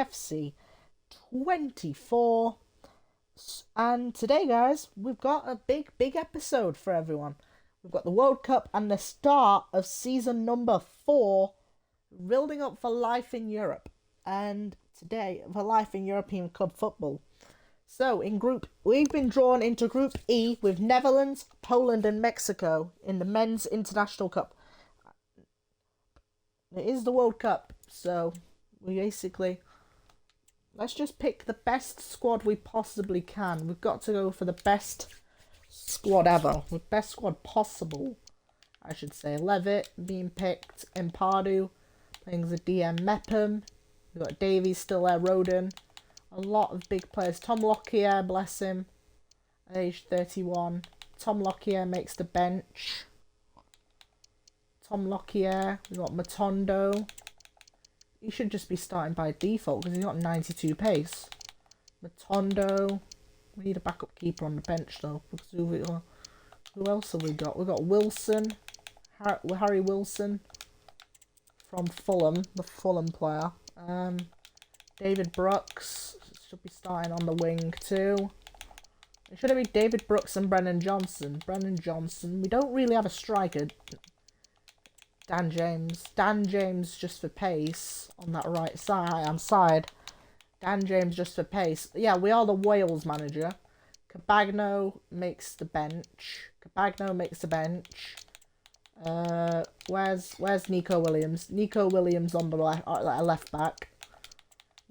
FC 24. And today, guys, we've got a big episode for everyone. We've got the World Cup and the start of season number 4, building up for life in Europe. And today, for life in European club football. So, we've been drawn into Group E with Netherlands, Poland and Mexico in the Men's International Cup. It is the World Cup, so let's just pick the best squad we possibly can. We've got to go for the best squad ever. The best squad possible, I should say. Levitt being picked. Empardu playing the DM. Mepham. We've got Davies still there. Roden. A lot of big players. Tom Lockyer, bless him. Age 31. Tom Lockyer makes the bench. Tom Lockyer. We've got Matondo. He should just be starting by default because he's got 92 pace. Matondo. We need a backup keeper on the bench though. Because who else have we got? We've got Wilson. Harry Wilson. From Fulham. The Fulham player. David Brooks. Should be starting on the wing too. It should be David Brooks and Brennan Johnson. We don't really have a striker. Dan James just for pace on that right side. Dan James just for pace. Yeah, we are the Wales manager. Cabagno makes the bench. Where's Nico Williams? Nico Williams on the left back.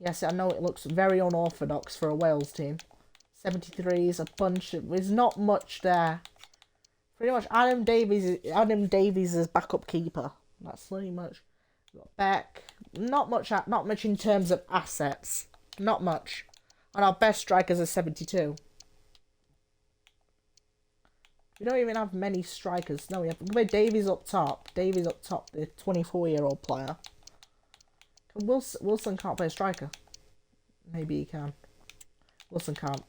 Yes, I know it looks very unorthodox for a Wales team. 73 is a bunch of... There's not much there. Pretty much Adam Davies is backup keeper. That's pretty much. We've got Beck. Not much in terms of assets. Not much. And our best strikers are 72. We don't even have many strikers. No, we have Davies up top. The 24-year-old player. Wilson can't play a striker. Maybe he can. Wilson can't.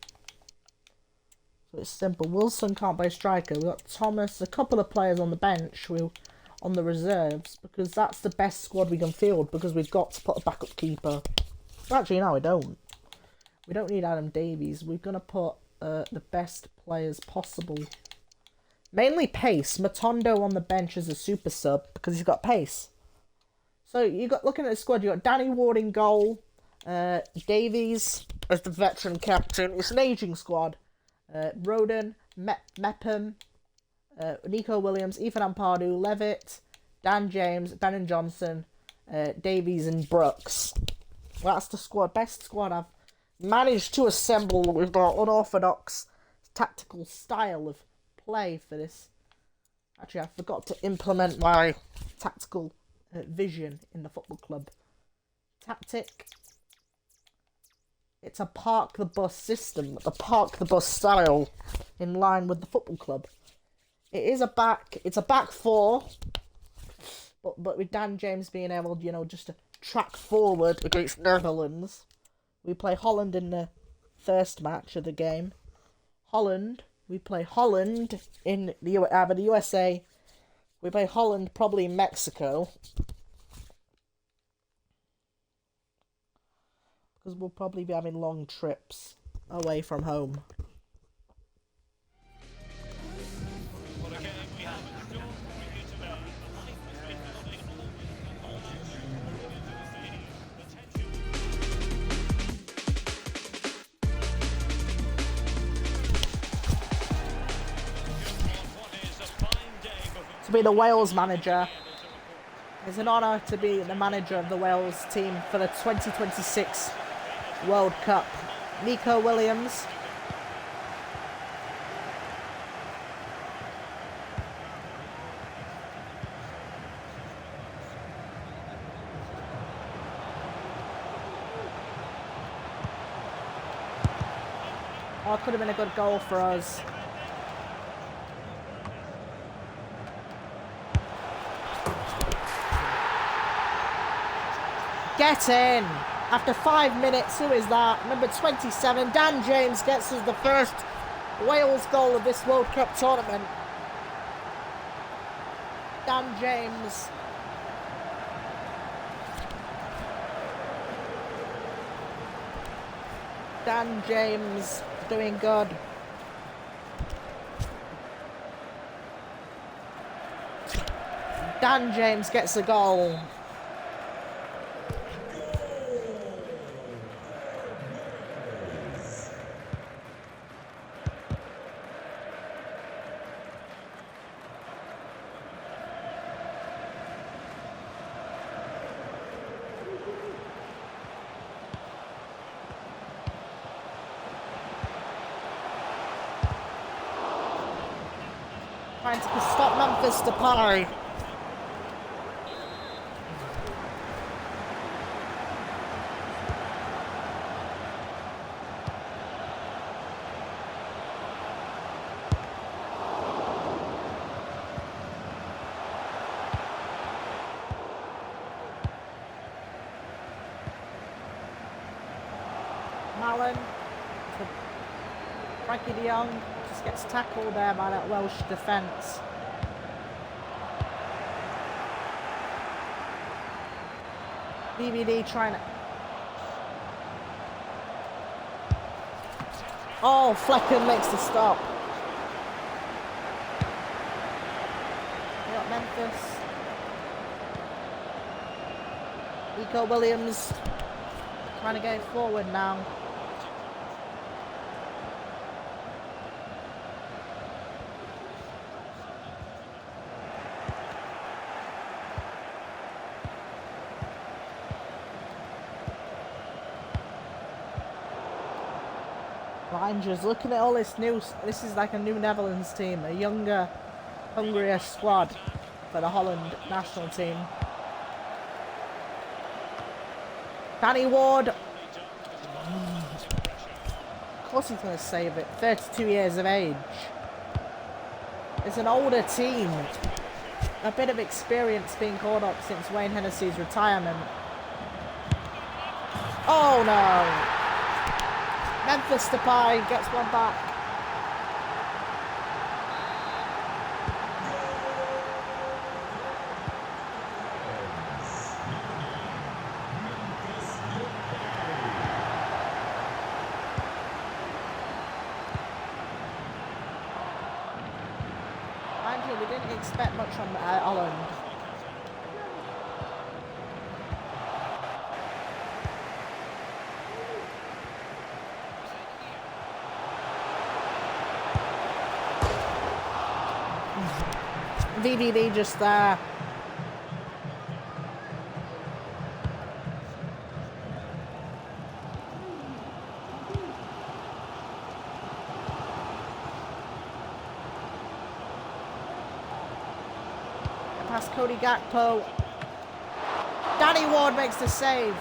So it's simple. Wilson can't play striker. We've got Thomas, a couple of players on the bench on the reserves, because that's the best squad we can field, because we've got to put a backup keeper. Actually, no, we don't. We don't need Adam Davies. We're going to put the best players possible. Mainly pace. Matondo on the bench as a super sub, because he's got pace. So, looking at the squad, you've got Danny Ward in goal. Davies as the veteran captain. It's an aging squad. Roden, Mepham, Nico Williams, Ethan Ampadu, Levitt, Dan James, Brennan Johnson, Davies and Brooks. That's the squad. Best squad I've managed to assemble with our unorthodox tactical style of play for this. Actually, I forgot to implement my tactical vision in the football club. Tactic. It's a park the bus system, the park the bus style, in line with the football club. It's a back four, but with Dan James being able, just to track forward against Netherlands. We play Holland in the first match of the game. We play Holland in the USA. We play Holland probably in Mexico. Because we'll probably be having long trips away from home. To be the Wales manager, it's an honour to be the manager of the Wales team for the 2026 World Cup. Nico Williams. Oh, it could have been a good goal for us. Get in! After 5 minutes, who is that? Number 27, Dan James gets us the first Wales goal of this World Cup tournament. Dan James Dan James doing good. Dan James gets a goal. Trying to stop Memphis Depay. Mallon to Frankie de Jong. Just gets tackled there by that Welsh defence. DVD trying to... Oh, Flecken makes the stop. We got Memphis. Nico Williams trying to get it forward now. Rangers looking at all this new. This is like a new Netherlands team, a younger, hungrier squad for the Holland national team. Danny Ward. Of course he's going to save it. 32 years of age. It's an older team. A bit of experience being called up since Wayne Hennessy's retirement. Oh no! Memphis Depay gets one back. Mind you, we didn't expect much from Holland. VVD just there. Past Cody Gakpo. Danny Ward makes the save.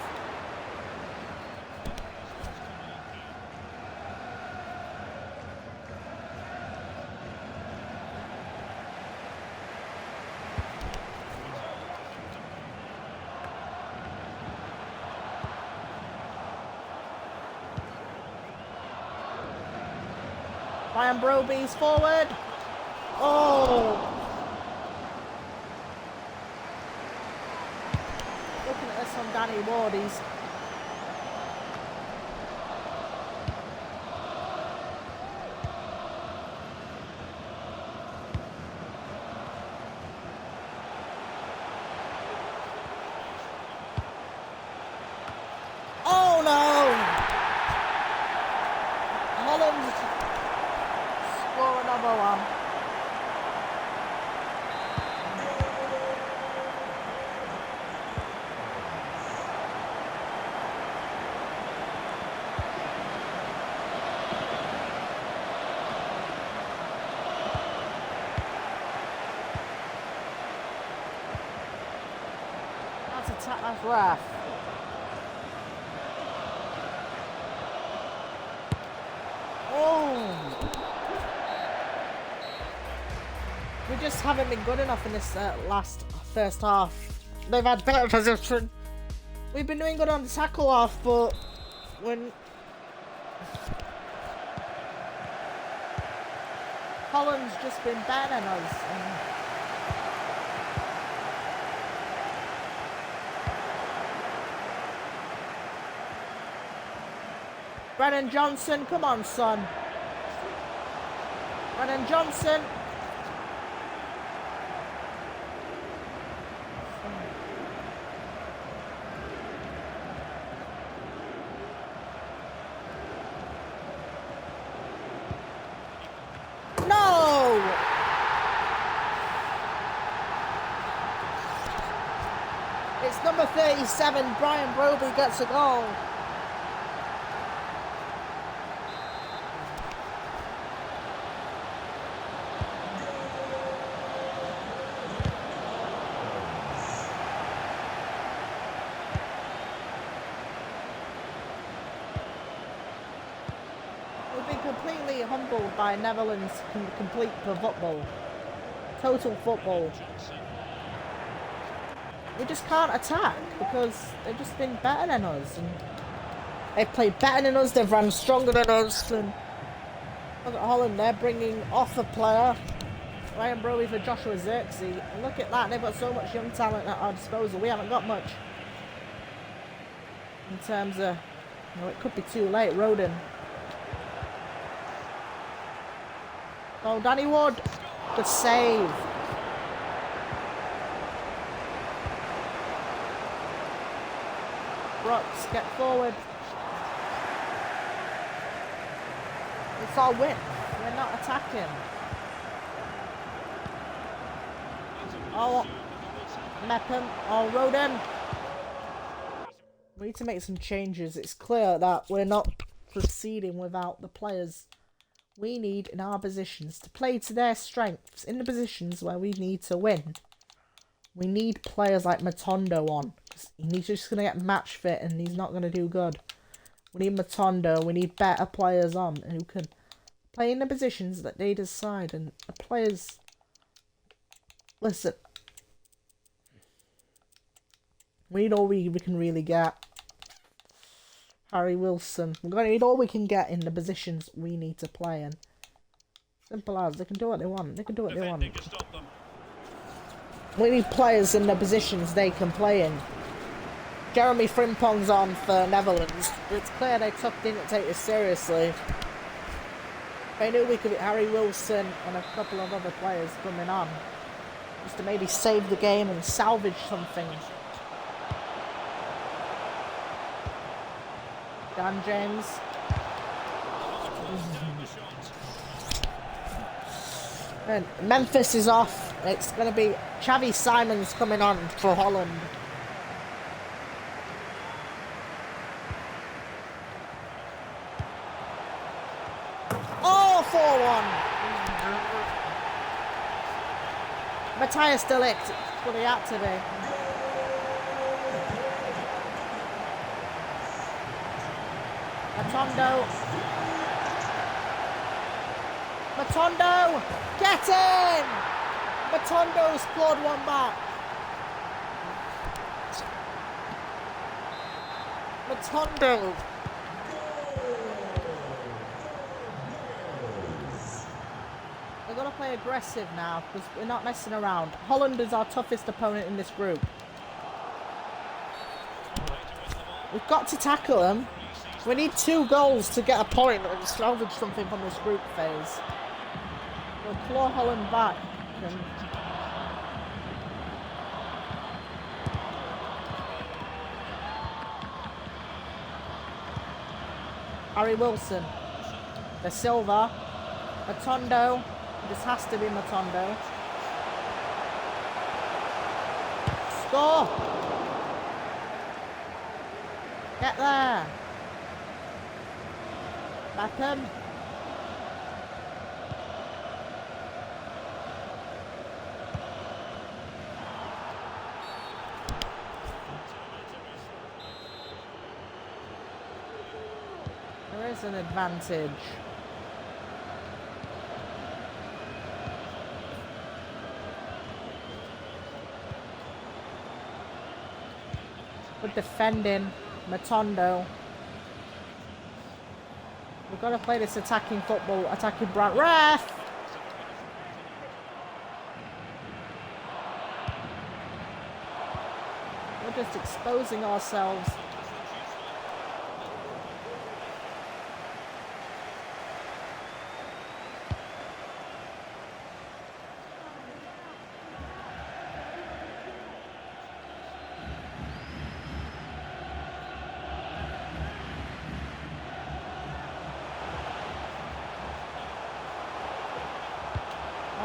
Ryan Broby's forward. Oh! Looking at this on Danny Ward, he's... Oh no! Holland score another one. That's rough. Oh! We just haven't been good enough in this first half. They've had better position. We've been doing good on the tackle half, but when Holland's just been better than us. Brennan Johnson, come on, son. Brennan Johnson. No! It's number 37, Brian Broby gets a goal. We've been completely humbled by Netherlands' complete football. Total football. We just can't attack because they've just been better than us. And they've played better than us, they've run stronger than us. And look at Holland, they're bringing off a player. Ryan Broby for Joshua Zirkzee. And look at that, they've got so much young talent at our disposal. We haven't got much. In terms of, you know, it could be too late. Roden. Oh, Danny Wood. Good save. Brooks, get forward. It's our width. We're not attacking. Oh, Mepham. Oh, Roden. We need to make some changes. It's clear that we're not proceeding without the players we need in our positions to play to their strengths in the positions where we need to win. We need players like Matondo on. He's just going to get match fit and he's not going to do good. We need Matondo. We need better players on who can play in the positions that they decide. And the players... Listen. We need all we can really get. Harry Wilson. We're going to need all we can get in the positions we need to play in. Simple as. They can do what they want. They can do what they want. We need players in the positions they can play in. Jeremy Frimpong's on for Netherlands. It's clear they didn't take this seriously. They knew we could get Harry Wilson and a couple of other players coming on. Just to maybe save the game and salvage something. Dan James. And Memphis is off. It's going to be Xavi Simons coming on for Holland. Oh, 4-1. Matthias de Ligt. What he had to be. Matondo. Matondo! Get in! Matondo's clawed one back. Matondo. We're going to play aggressive now because we're not messing around. Holland is our toughest opponent in this group. We've got to tackle them. We need 2 goals to get a point and salvage something from this group phase. We'll claw Holland back. And Harry Wilson. De Silva. Matondo. This has to be Matondo. Score! Get there! Beckham. There is an advantage. Good defending. Matondo. We've got to play this attacking football, attacking Brand. Ref! We're just exposing ourselves.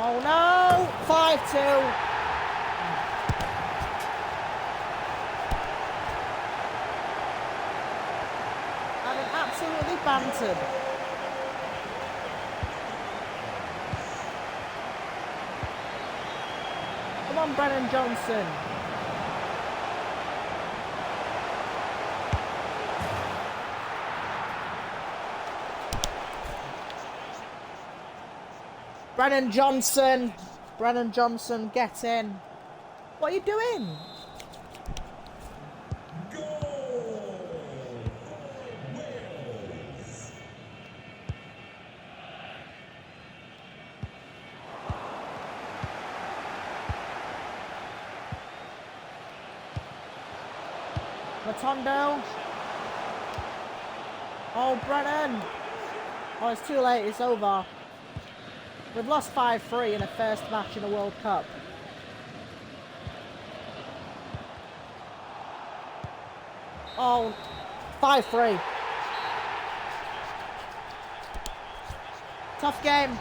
Oh no! 5-2. And it absolutely bantered. Come on, Brennan Johnson. Brennan Johnson. Brennan Johnson, get in. What are you doing? Matondo. Oh, Brennan. Oh, it's too late. It's over. We've lost 5-3 in a first match in a World Cup. Oh, 5-3. Tough game.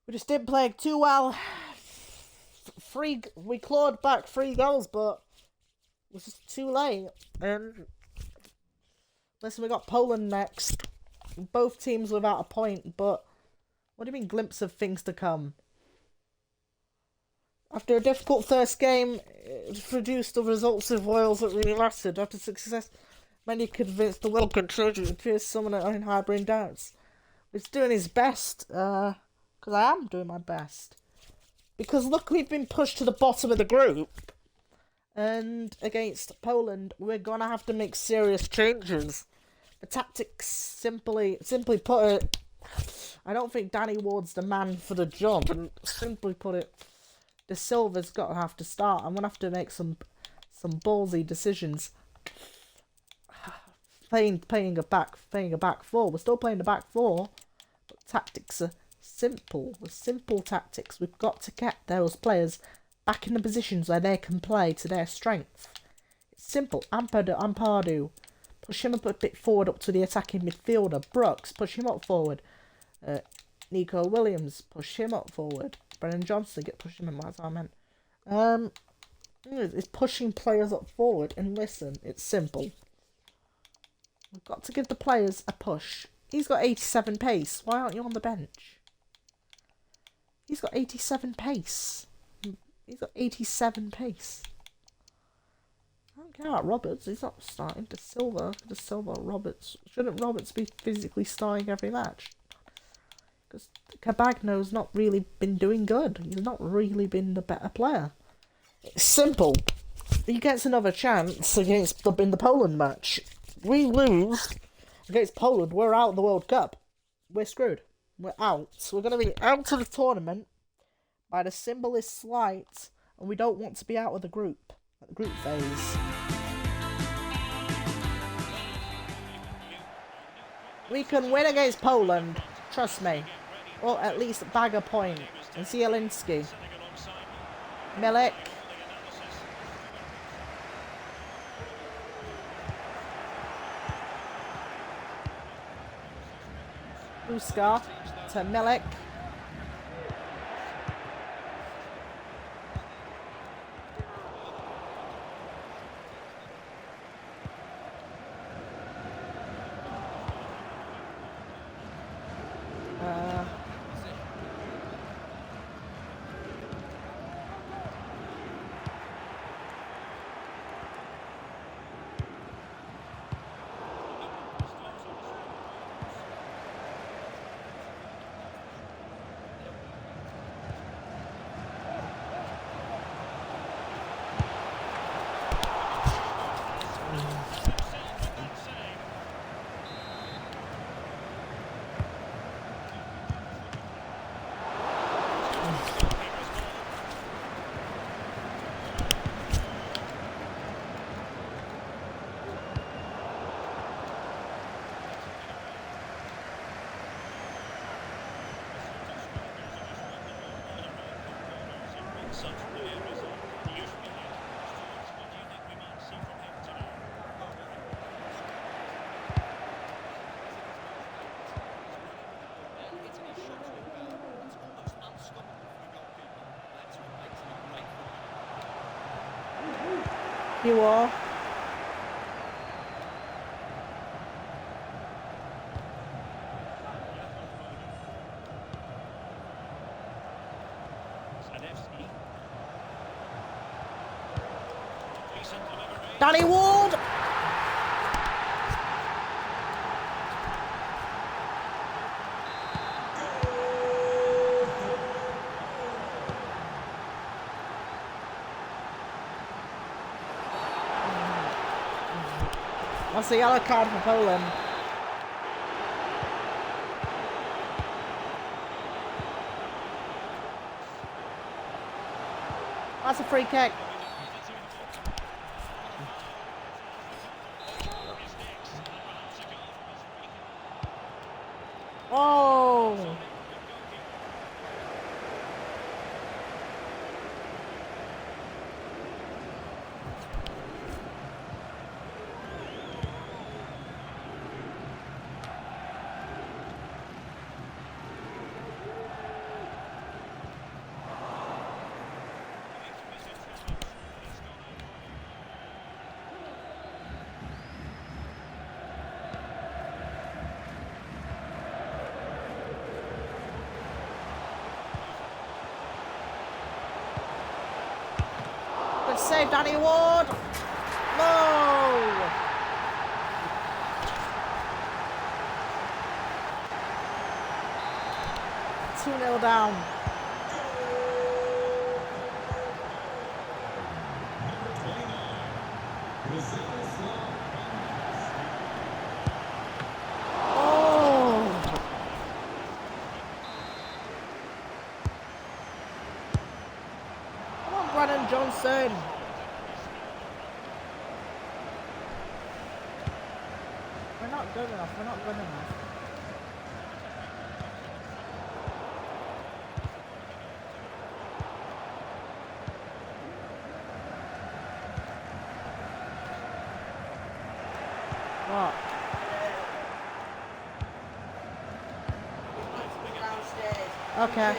We just didn't play too well. We clawed back 3 goals, but it was just too late. And listen, we got Poland next. Both teams without a point, but what do you mean glimpse of things to come? After a difficult first game, it produced the results of Wales that really lasted. After success, many convinced the will contribute and fears someone in harbouring doubts. He's doing his best, because I am doing my best. Because look, we've been pushed to the bottom of the group, and against Poland, we're going to have to make serious changes. The tactics, simply put it, I don't think Danny Ward's the man for the job, and simply put it, De Silva's got to have to start. I'm going to have to make some ballsy decisions. Playing a back 4. We're still playing the back 4, but tactics are simple. With simple tactics, we've got to get those players back in the positions where they can play to their strength. It's simple. Ampadu, push him a bit forward up to the attacking midfielder. Brooks, push him up forward. Nico Williams, push him up forward. Brennan Johnson, push him in. That's what I meant. It's pushing players up forward. And listen, it's simple. We've got to give the players a push. He's got 87 pace. Why aren't you on the bench? He's got 87 pace. He's got 87 pace. I don't care about Roberts. He's not starting. De Silva, Roberts. Shouldn't Roberts be physically starting every match? Because Cabagno's not really been doing good. He's not really been the better player. It's simple. He gets another chance against in the Poland match. We lose against Poland, we're out of the World Cup. We're screwed. We're out. So we're going to be out of the tournament by the simplest slight, and we don't want to be out of the group phase. We can win against Poland, trust me. Or at least bag a point. And Zielinski. Milik. Uska to Milik. You are. Danny Ward! That's a yellow card for Poland. That's a free kick. Oh! Good save, Danny Ward! No! Two 2-0 down. Johnson. We're not good enough. We're not good enough. What? Okay.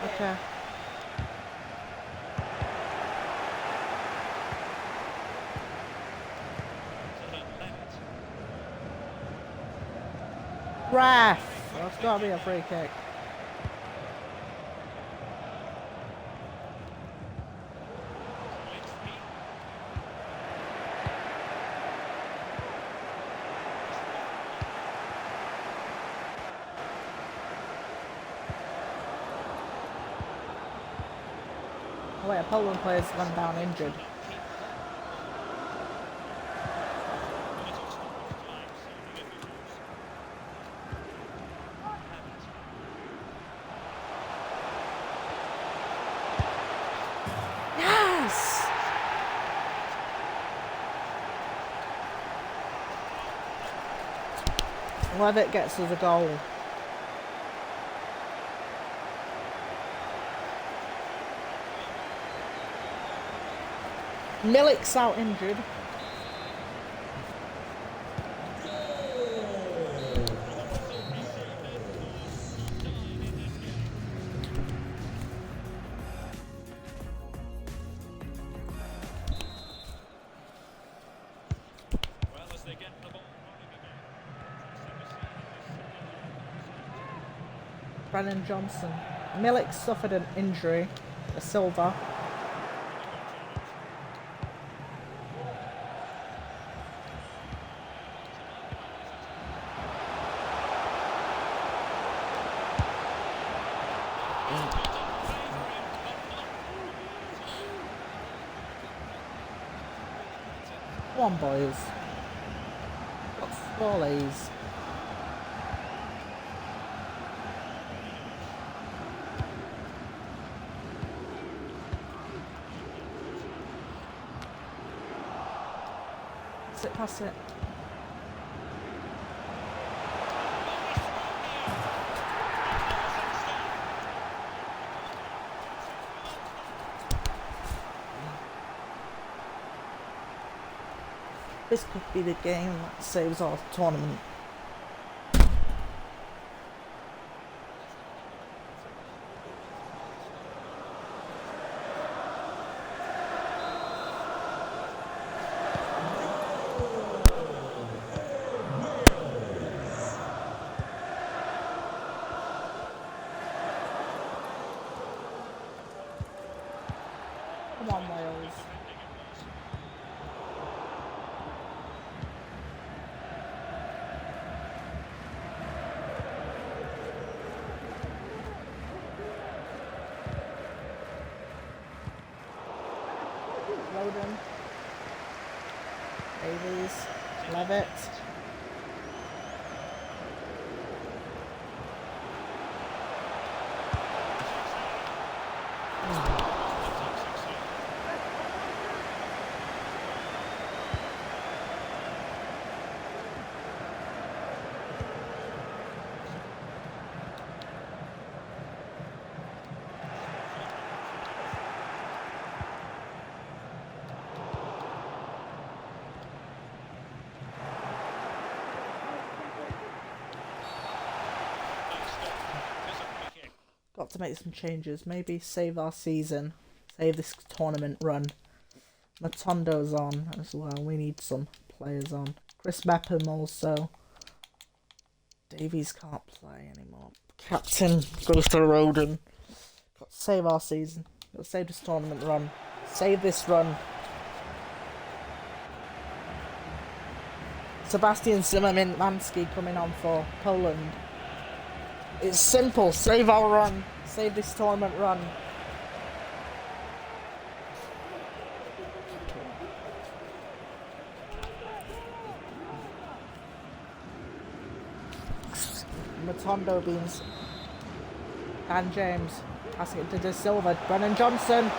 Okay. Ref! That's gotta be a free kick. Oh wait, a Poland player's gone down injured. Yes! Levitt gets us a goal. Milik's out injured. Brennan Johnson. Milik suffered an injury, a silver. Come on, boys. What's goalies? Sit past it. This could be the game that saves our tournament. Roden. Davies. Levitt. Got to make some changes. Maybe save our season. Save this tournament run. Matondo's on as well. We need some players on. Chris Mepham also. Davies can't play anymore. Captain goes to Roden. Got to save our season. Got to save this tournament run. Save this run. Sebastian Zimmermanski coming on for Poland. It's simple. Save our run. Save this tournament run. Matondo beans. Dan James passing it to De Silva. Brennan Johnson.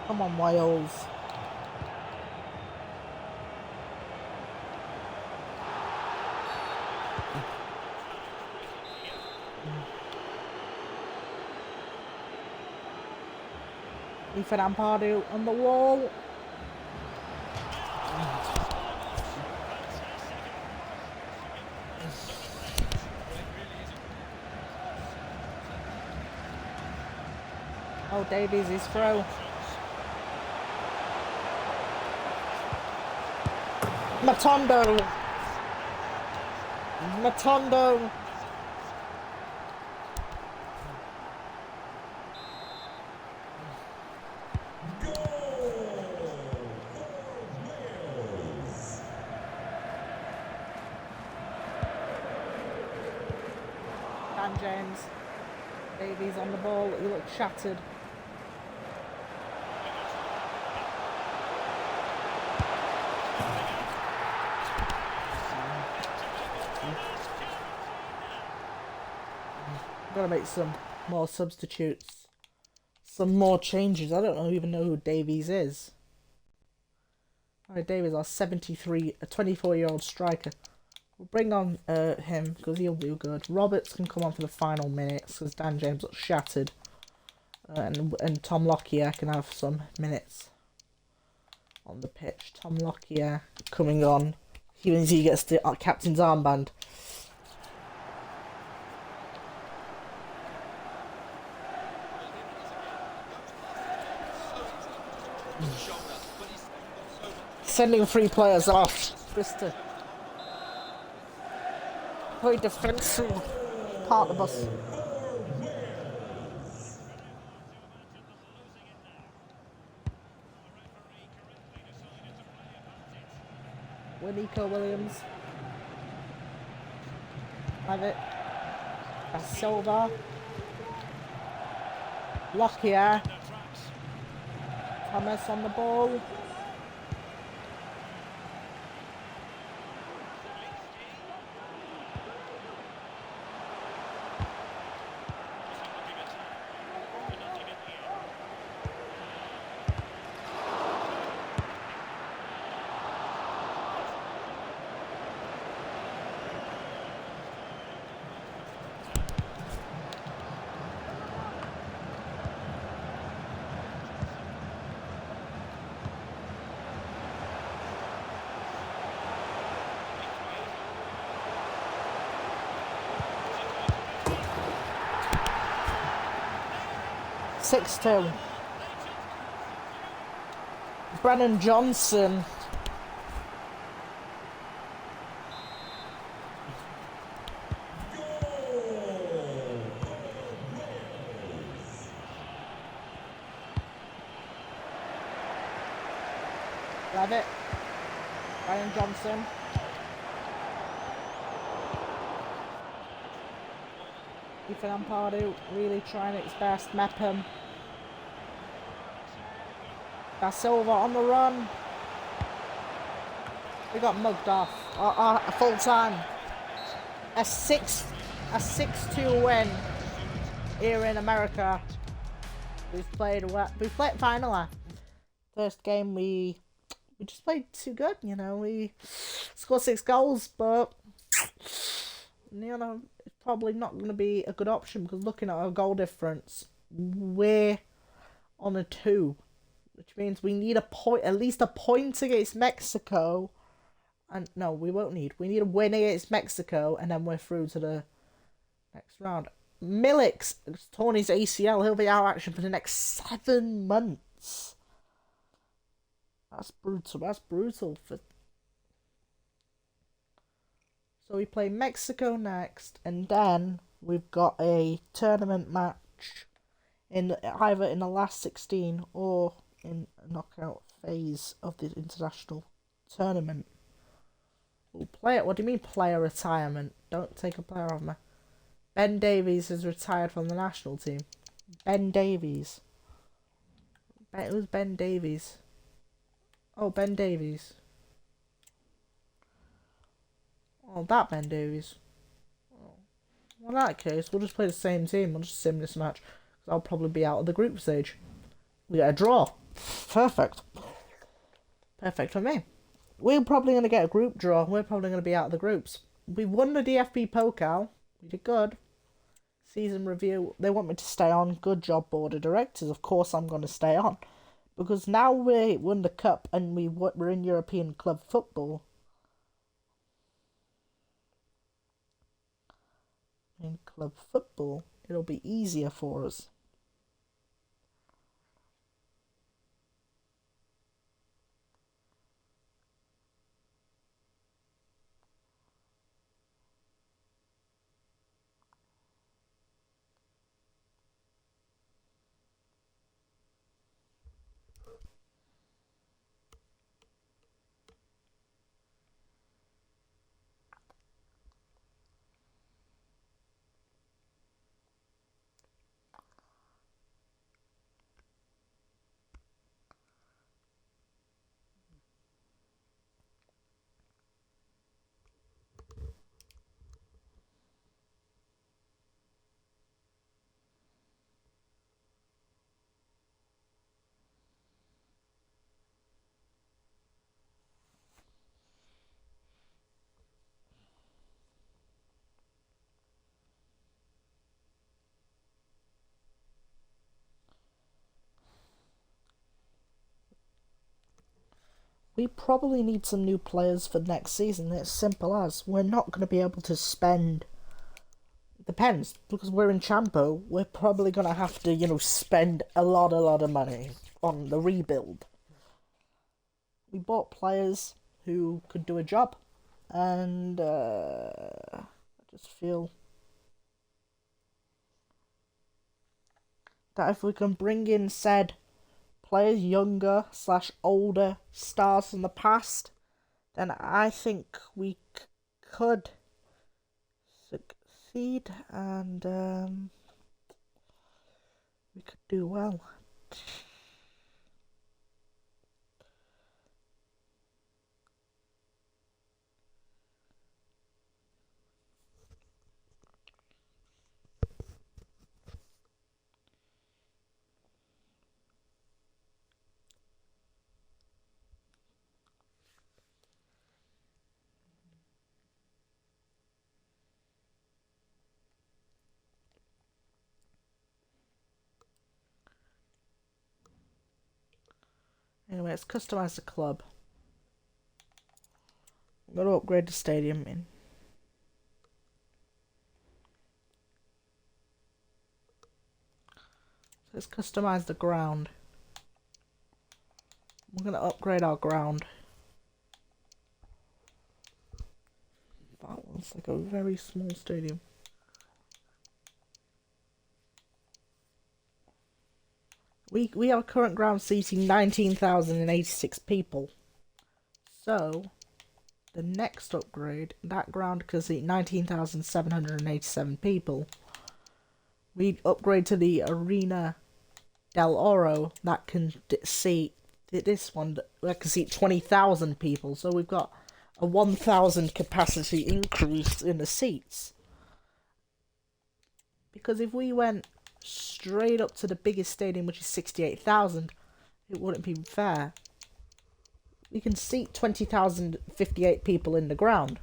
Come on, Wales. Ethan Ampadu on the wall. Oh, Davies is through. Matondo. Matondo. Dan James. Davies on the ball. He looks shattered. Gotta make some more substitutes. Some more changes. I don't even know who Davies is. Alright, Davies, our 24-year-old striker. We'll bring on him because he'll do good. Roberts can come on for the final minutes because Dan James looks shattered. And Tom Lockyer can have some minutes on the pitch. Tom Lockyer coming on. Even as he gets the captain's armband. Sending 3 players off. Just to play defensive part of us. Nico Williams. Levitt. Da Silva. Lockyer. Thomas on the ball. 6-2. Brennan Johnson. Levitt. Brennan Johnson. Ethan Ampadu really trying its best. Mepham. Da Silva on the run. We got mugged off. Full time. A 6-2 win here in America. We've played finally. First game we just played too good, you know. We scored 6 goals, but you know, it's probably not going to be a good option because looking at our goal difference, we're on a 2, which means we need a point, at least a point against Mexico. And no, we need a win against Mexico, and then we're through to the next round. Milik's torn his ACL. He'll be out of action for the next 7 months. That's brutal. That's brutal. So we play Mexico next, and then we've got a tournament match in either in the last 16 or in a knockout phase of the international tournament. We'll play it. What do you mean player retirement? Don't take a player off me. Ben Davies has retired from the national team. Ben Davies. Who's Ben Davies? Oh, Ben Davies. Oh, that Ben Davies. Oh. Well, in that case, we'll just play the same team. We'll just sim this match. Because I'll probably be out of the group stage. We get a draw. Perfect. Perfect for me. We're probably going to get a group draw. We're probably going to be out of the groups. We won the DFB Pokal. We did good. Season review. They want me to stay on. Good job, board of directors. Of course I'm going to stay on. Because now we won the cup and we're in European club football. In club football, it'll be easier for us. We probably need some new players for next season. It's simple as. We're not going to be able to spend... Depends, because we're in Champo. We're probably going to have to, you know, spend a lot of money on the rebuild. We bought players who could do a job. And I just feel that if we can bring in said players, younger / older stars from the past, then I think we could succeed and we could do well. Anyway, let's customize the club. I'm going to upgrade the stadium in. let's customize the ground. We're going to upgrade our ground. That one's like a very small stadium. We have a current ground seating 19,086 people. So, the next upgrade, that ground can seat 19,787 people. We upgrade to the Arena del Oro, that can seat, this one, that can seat 20,000 people. So we've got a 1,000 capacity increase in the seats. Because if we went straight up to the biggest stadium, which is 68,000, it wouldn't be fair. We can seat 20,058 people in the ground.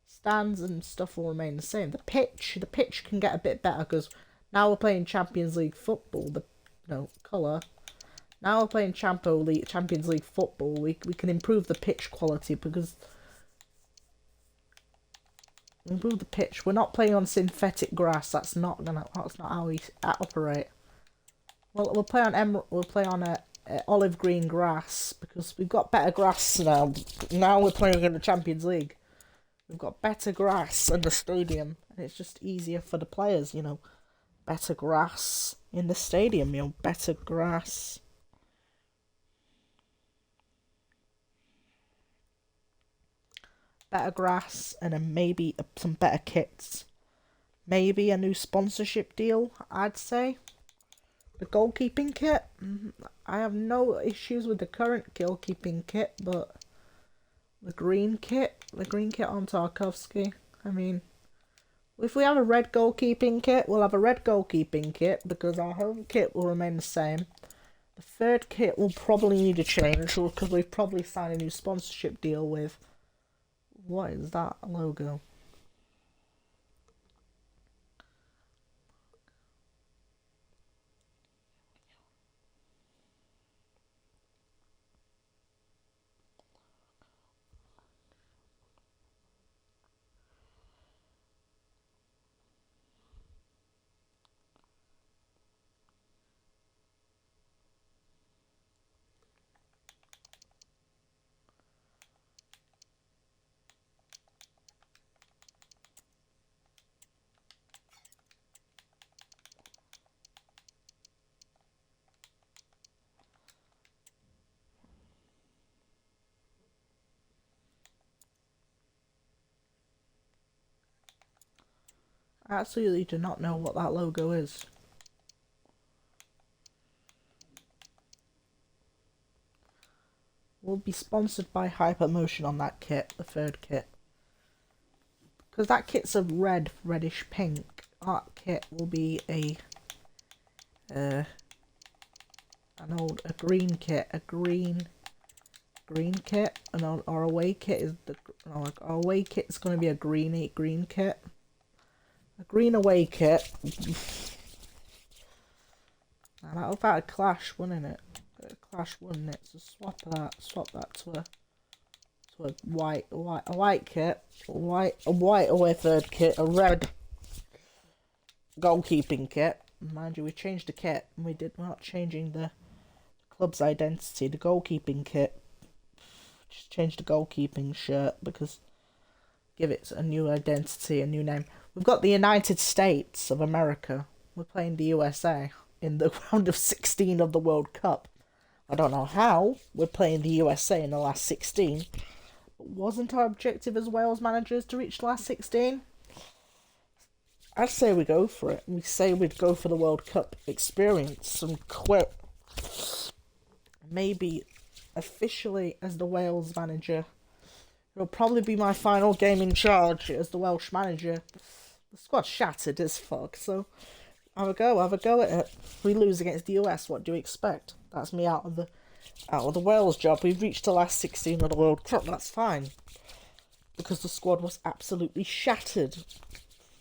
Stands and stuff will remain the same. The pitch can get a bit better because now we're playing Champions League football. Colour. Now we're playing Champions League football. We can improve the pitch quality because improve the pitch. We're not playing on synthetic grass. That's not how we operate. Well, we'll play on olive green grass because we've got better grass now. Now we're playing in the Champions League. We've got better grass in the stadium, and it's just easier for the players. Better grass in the stadium. Better grass. Better grass, and then maybe some better kits. Maybe a new sponsorship deal, I'd say. The goalkeeping kit. I have no issues with the current goalkeeping kit, but the green kit on Tarkovsky. I mean, if we have a red goalkeeping kit, we'll have a red goalkeeping kit because our home kit will remain the same. The third kit will probably need a change because we've probably signed a new sponsorship deal with. What is that logo? I absolutely do not know what that logo is. We'll be sponsored by Hypermotion on that kit, the third kit. Because that kit's a reddish pink. That kit will be a green kit. A green kit. And our away kit is our away kit is going to be a green kit. A green away kit. Now that'll about a clash, wouldn't it? A clash, wouldn't it? So swap that to a white kit, a white away third kit, a red goalkeeping kit. Mind you, we changed the kit, and we're not changing the club's identity. The goalkeeping kit, just change the goalkeeping shirt because give it a new identity, a new name. We've got the United States of America. We're playing the USA in the round of 16 of the World Cup. I don't know how we're playing the USA in the last 16. But wasn't our objective as Wales managers to reach the last 16? I'd say we go for it. We say we'd go for the World Cup experience and quit. Maybe officially as the Wales manager. It'll probably be my final game in charge as the Welsh manager. The squad's shattered as fuck, so have a go at it. If we lose against the US, what do you expect? That's me out of the Wales job. We've reached the last 16 of the World Cup, that's fine. Because the squad was absolutely shattered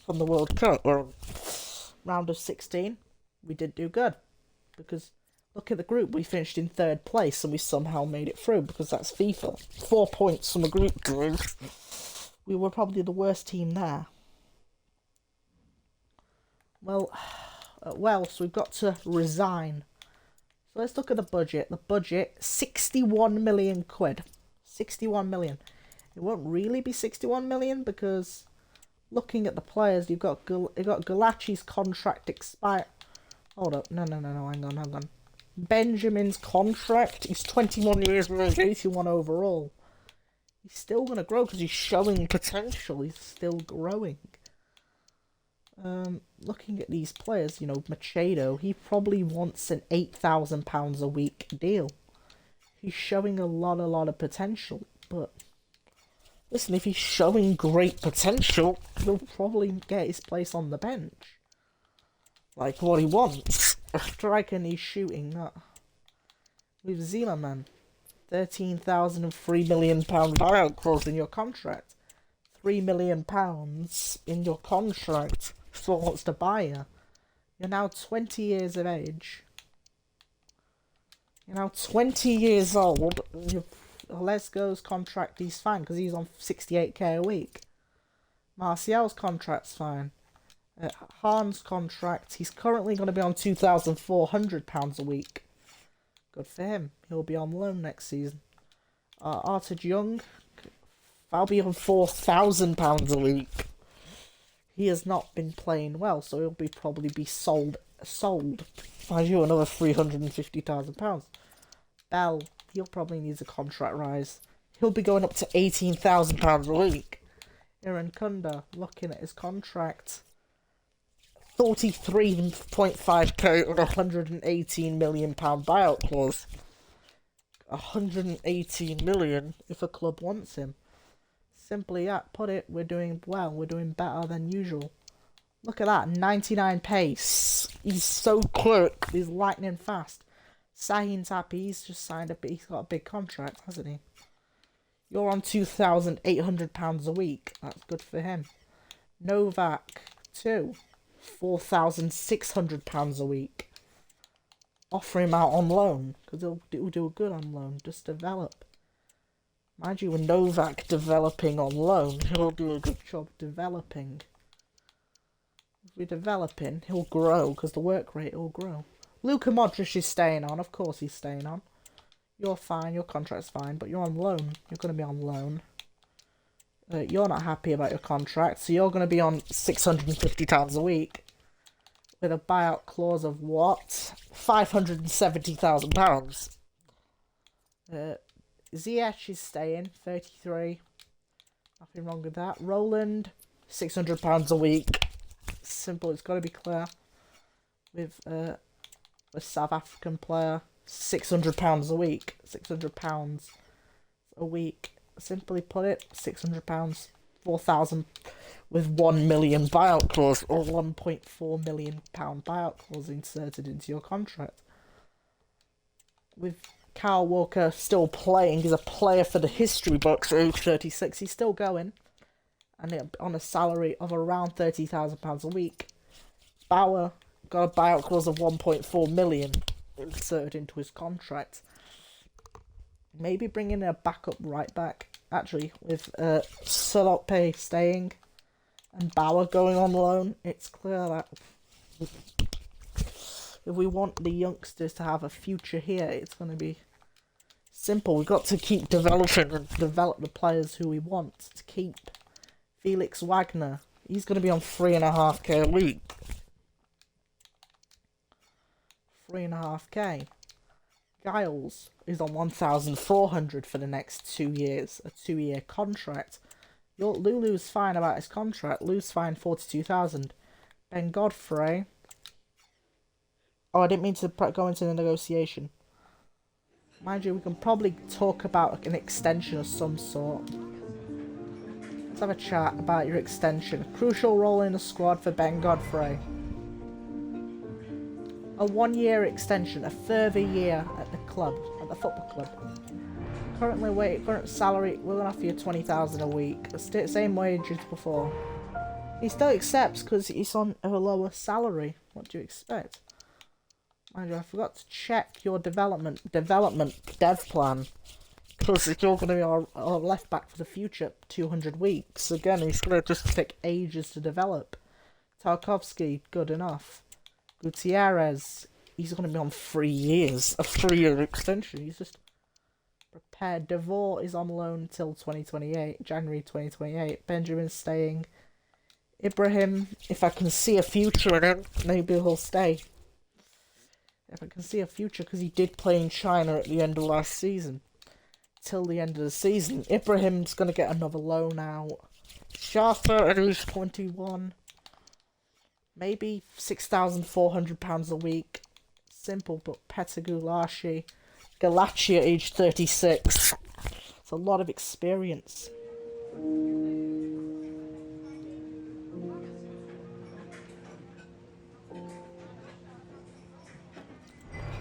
from the World Cup. Or round of 16, we did do good. Because look at the group, we finished in 3rd place and we somehow made it through because that's FIFA. 4 points from the group group. We were probably the worst team there. Well, at Welsh, we've got to resign. So let's look at the budget. The budget, 61 million quid. 61 million. It won't really be 61 million because looking at the players, you've got Galachi's contract expire. Hold up. No. Hang on. Benjamin's contract. He's 21 years old, 81 overall. He's still going to grow because he's showing potential. He's still growing. Looking at these players, you know, Machado, he probably wants an £8,000 a week deal. He's showing a lot of potential, but listen, if he's showing great potential, he'll probably get his place on the bench. Like what he wants. A striker and he's shooting that. With Zimmerman, £13,000 and £3 million buyout clause in your contract. £3 million in your contract. So wants to buy you. You're now 20 years of age. You're now 20 years old. Lesko's contract, he's fine because he's on 68k a week. Martial's contract's fine. Hahn's contract, he's currently going to be on £2,400 a week. Good for him. He'll be on loan next season. Arthur Young, I'll be on £4,000 a week. He has not been playing well, so he'll probably be sold. Find you another £350,000. Bell, he'll probably need a contract rise. He'll be going up to £18,000 a week. Aaron Kunda, looking at his contract, 43.5k on £118 million buyout clause. 118 million if a club wants him. Simply put it, we're doing well. We're doing better than usual. Look at that, 99 pace. He's so quick. He's lightning fast. Sahin's happy. He's just signed he's got a big contract, hasn't he? You're on £2,800 a week. That's good for him. Novak, too. £4,600 a week. Offer him out on loan because he'll do good on loan. Just develop. Mind you, with Novak developing on loan, he'll do a good job developing. If we're developing, he'll grow because the work rate will grow. Luka Modric is staying on. Of course he's staying on. You're fine. Your contract's fine, but you're on loan. You're going to be on loan. You're not happy about your contract, so you're going to be on £650 a week. With a buyout clause of what? £570,000. Ziyech is staying, 33. Nothing wrong with that. Roland, £600 a week. Simple, it's got to be clear. With a South African player, £600 a week. £600 a week. Simply put it, £600, 4,000 with £1 million buyout clause or £1.4 million buyout clause inserted into your contract. With Kyle Walker still playing, he's a player for the history books, age 36, he's still going, and on a salary of around £30,000 a week. Bauer got a buyout clause of £1.4 million inserted into his contract. Maybe bringing a backup right back, actually, with Salope staying and Bauer going on loan. It's clear that if we want the youngsters to have a future here, it's going to be simple. We've got to keep developing and develop the players who we want to keep. Felix Wagner, he's going to be on 3.5k a week. 3.5k. Giles is on 1,400 for the next 2 years, a 2-year contract. Lulu's fine about his contract. Lou's fine, 42,000. Ben Godfrey. Oh, I didn't mean to go into the negotiation. Mind you, we can probably talk about an extension of some sort. Let's have a chat about your extension. Crucial role in the squad for Ben Godfrey. A 1-year extension, a further year at the club, at the football club. Current salary, we're going to offer you 20,000 a week. The same wage as before. He still accepts because he's on a lower salary. What do you expect? Mind you, I forgot to check your development dev plan. Because you're going to be our left back for the future, 200 weeks. Again, he's going to just take ages to develop. Tarkovsky, good enough. Gutierrez, he's going to be on 3 years, a 3-year extension. He's just prepared. Devore is on loan till 2028, January 2028. Benjamin's staying. Ibrahim, if I can see a future in him, maybe he'll stay. If I can see a future, because he did play in China at the end of last season. Till the end of the season. Ibrahim's going to get another loan out. Shafa, at least 21. Maybe £6,400 a week. Simple, but Petagulashi. Galachi at age 36. It's a lot of experience.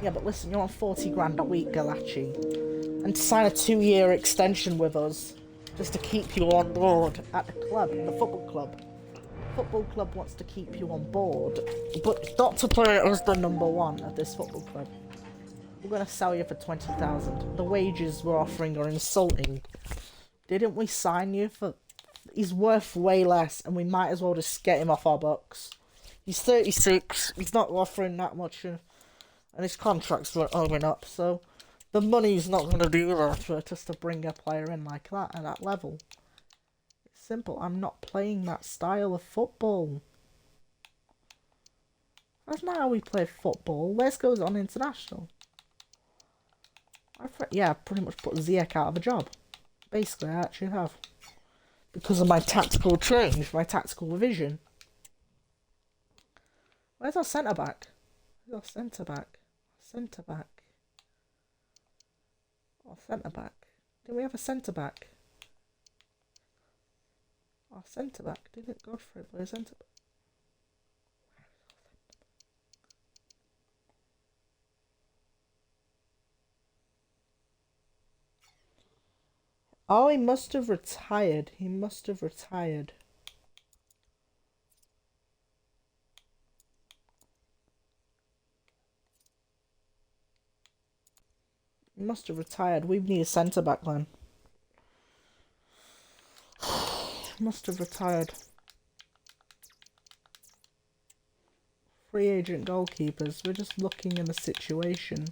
Yeah, but listen, you're on 40 grand a week, Galachi. And to sign a 2-year extension with us, just to keep you on board at the club, the football club. The football club wants to keep you on board, but not to play as the number one at this football club. We're going to sell you for 20,000. The wages we're offering are insulting. Didn't we sign you for... He's worth way less, and we might as well just get him off our books. He's 36, he's not offering that much, and his contract's going up, so the money's not going to do that for just to bring a player in like that at that level. It's simple. I'm not playing that style of football. That's not how we play football. Let's go on international. I pretty much put Ziyech out of a job. Basically, I actually have. Because of my tactical change, my tactical revision. Where's our centre-back? Where's our centre-back? Centre-back. Our centre-back. Did we have a centre-back? Our centre-back. Didn't Godfrey play a centre-back? Oh, he must have retired. He must have retired. He must have retired. We need a centre-back then. Must have retired. Free agent goalkeepers. We're just looking in the situation.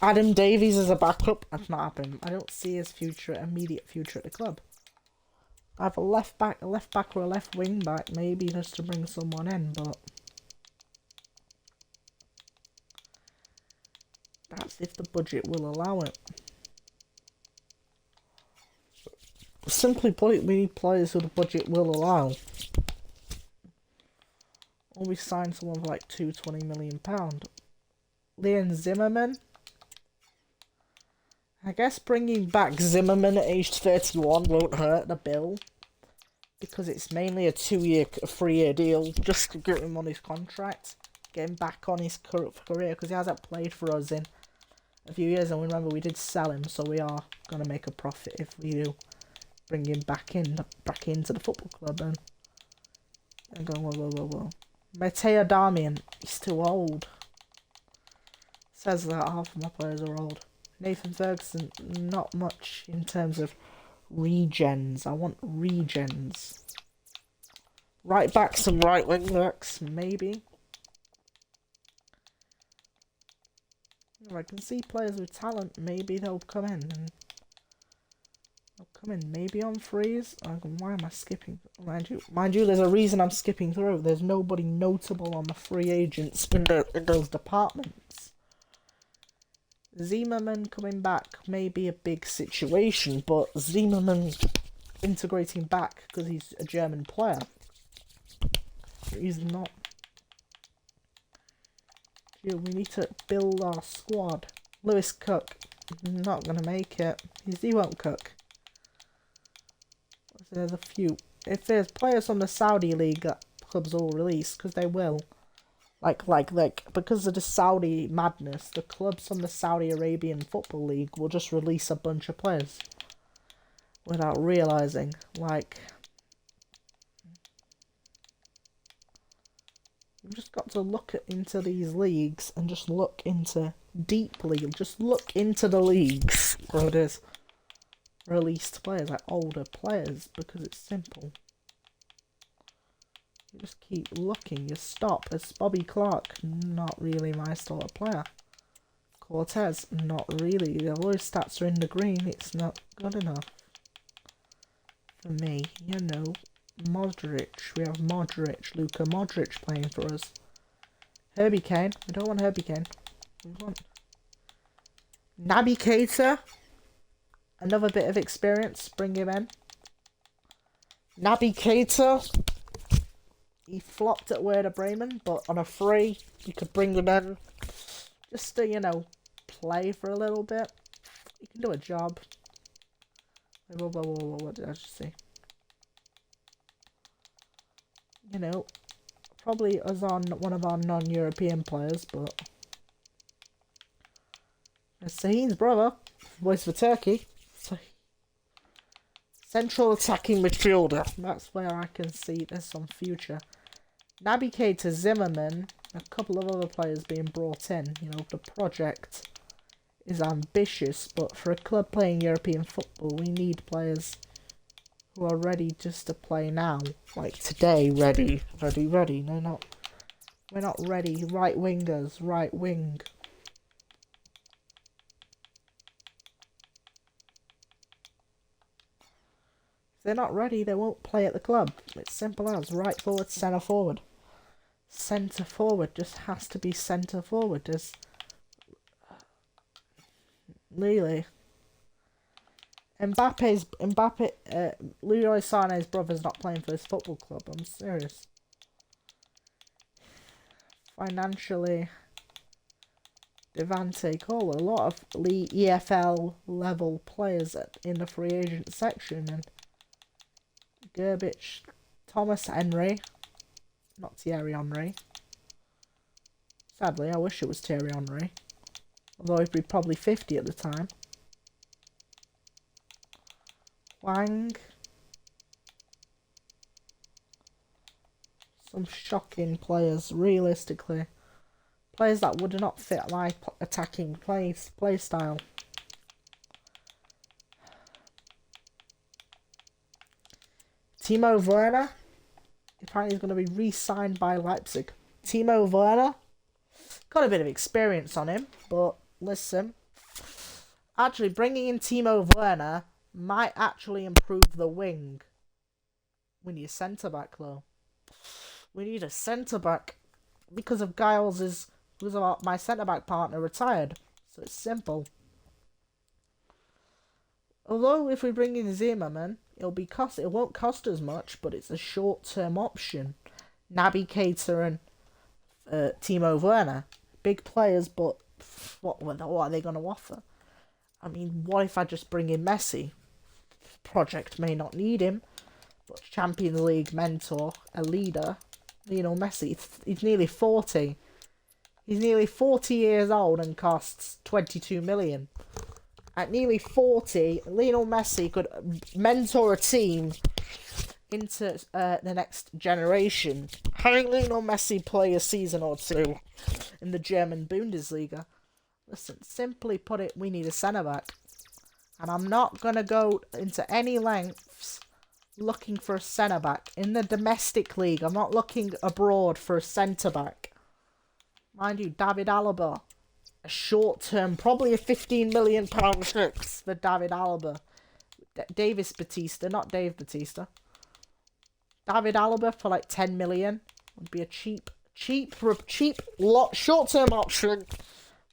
Adam Davies as a backup, that's not happening. I don't see his immediate future at the club. I have a left back or a left wing back, maybe just to bring someone in, but that's if the budget will allow it. Simply put, we need players who the budget will allow. Or we sign someone for like £20 million. Leon Zimmerman. I guess bringing back Zimmerman at age 31 won't hurt the bill. Because it's mainly a 3-year deal just to get him on his contract. Get him back on his career because he hasn't played for us in a few years. And remember, we did sell him, so we are going to make a profit if we do bring him back into the football club. And go, whoa. Mateo Darmian, he's too old. Says that half of my players are old. Nathan Ferguson, not much in terms of regens. I want regens. Right backs and right wing backs, maybe. If I can see players with talent, maybe they'll come in. Maybe on freeze. Why am I skipping? Mind you, there's a reason I'm skipping through. There's nobody notable on the free agents in those departments. Zimmerman coming back may be a big situation, but Zimmerman integrating back because he's a German player. He's not. Yeah, we need to build our squad. Lewis Cook, not gonna make it. He won't cook. There's a few. If there's players from the Saudi league that clubs will release, because they will. Like, because of the Saudi madness, the clubs from the Saudi Arabian Football League will just release a bunch of players. Without realising. Like, You've just got to look into these leagues and just look into deeply. Just look into the leagues where there's released players, like older players, because it's simple. You just keep looking. You stop. It's Bobby Clark, not really my style of player. Cortez, not really. Although his stats are in the green, it's not good enough for me. You know, Modric. We have Modric, Luka Modric playing for us. Herbie Kane. We don't want Herbie Kane. We want Naby Keita. Another bit of experience. Bring him in. Naby Keita. He flopped at Werder Bremen, but on a free, you could bring him in. Just to, you know, play for a little bit. You can do a job. What did I just say? You know, probably as on one of our non-European players, but Sahin's brother, voice for Turkey. Central attacking midfielder. That's where I can see there's some future. Naby Keita, Zimmerman, a couple of other players being brought in. You know, the project is ambitious, but for a club playing European football, we need players who are ready just to play now. Like today, ready. No, not. We're not ready. Right wingers, right wing. If they're not ready, they won't play at the club. It's simple as right forward, centre forward. Centre forward just has to be centre forward. There's really Mbappe, Leroy Sané's brother's not playing for his football club. I'm serious. Financially, Devante Cole, a lot of EFL level players in the free agent section, and Gerbich, Thomas Henry, not Thierry Henry. Sadly, I wish it was Thierry Henry, although he'd be probably 50 at the time. Wang. Some shocking players, realistically. Players that would not fit my attacking play style. Timo Werner. Apparently he's going to be re-signed by Leipzig. Timo Werner. Got a bit of experience on him, but listen. Actually, bringing in Timo Werner might actually improve the wing. We need a centre-back, though. We need a centre-back. Because of my centre-back partner retired. So it's simple. Although, if we bring in Zimmerman, it won't cost as much, but it's a short-term option. Naby Keita and Timo Werner. Big players, but what are they going to offer? I mean, what if I just bring in Messi? Project may not need him, but Champions League mentor, a leader, Lionel Messi, he's nearly 40. He's nearly 40 years old and costs 22 million. At nearly 40, Lionel Messi could mentor a team into the next generation. Having Lionel Messi play a season or two in the German Bundesliga. Listen, simply put it, we need a centre-back. And I'm not going to go into any lengths looking for a centre-back. In the domestic league, I'm not looking abroad for a centre-back. Mind you, David Alaba. A short-term, probably a £15 million fix for David Alaba. Davis Batista, not Dave Batista. David Alaba for like 10 million would be a cheap short-term option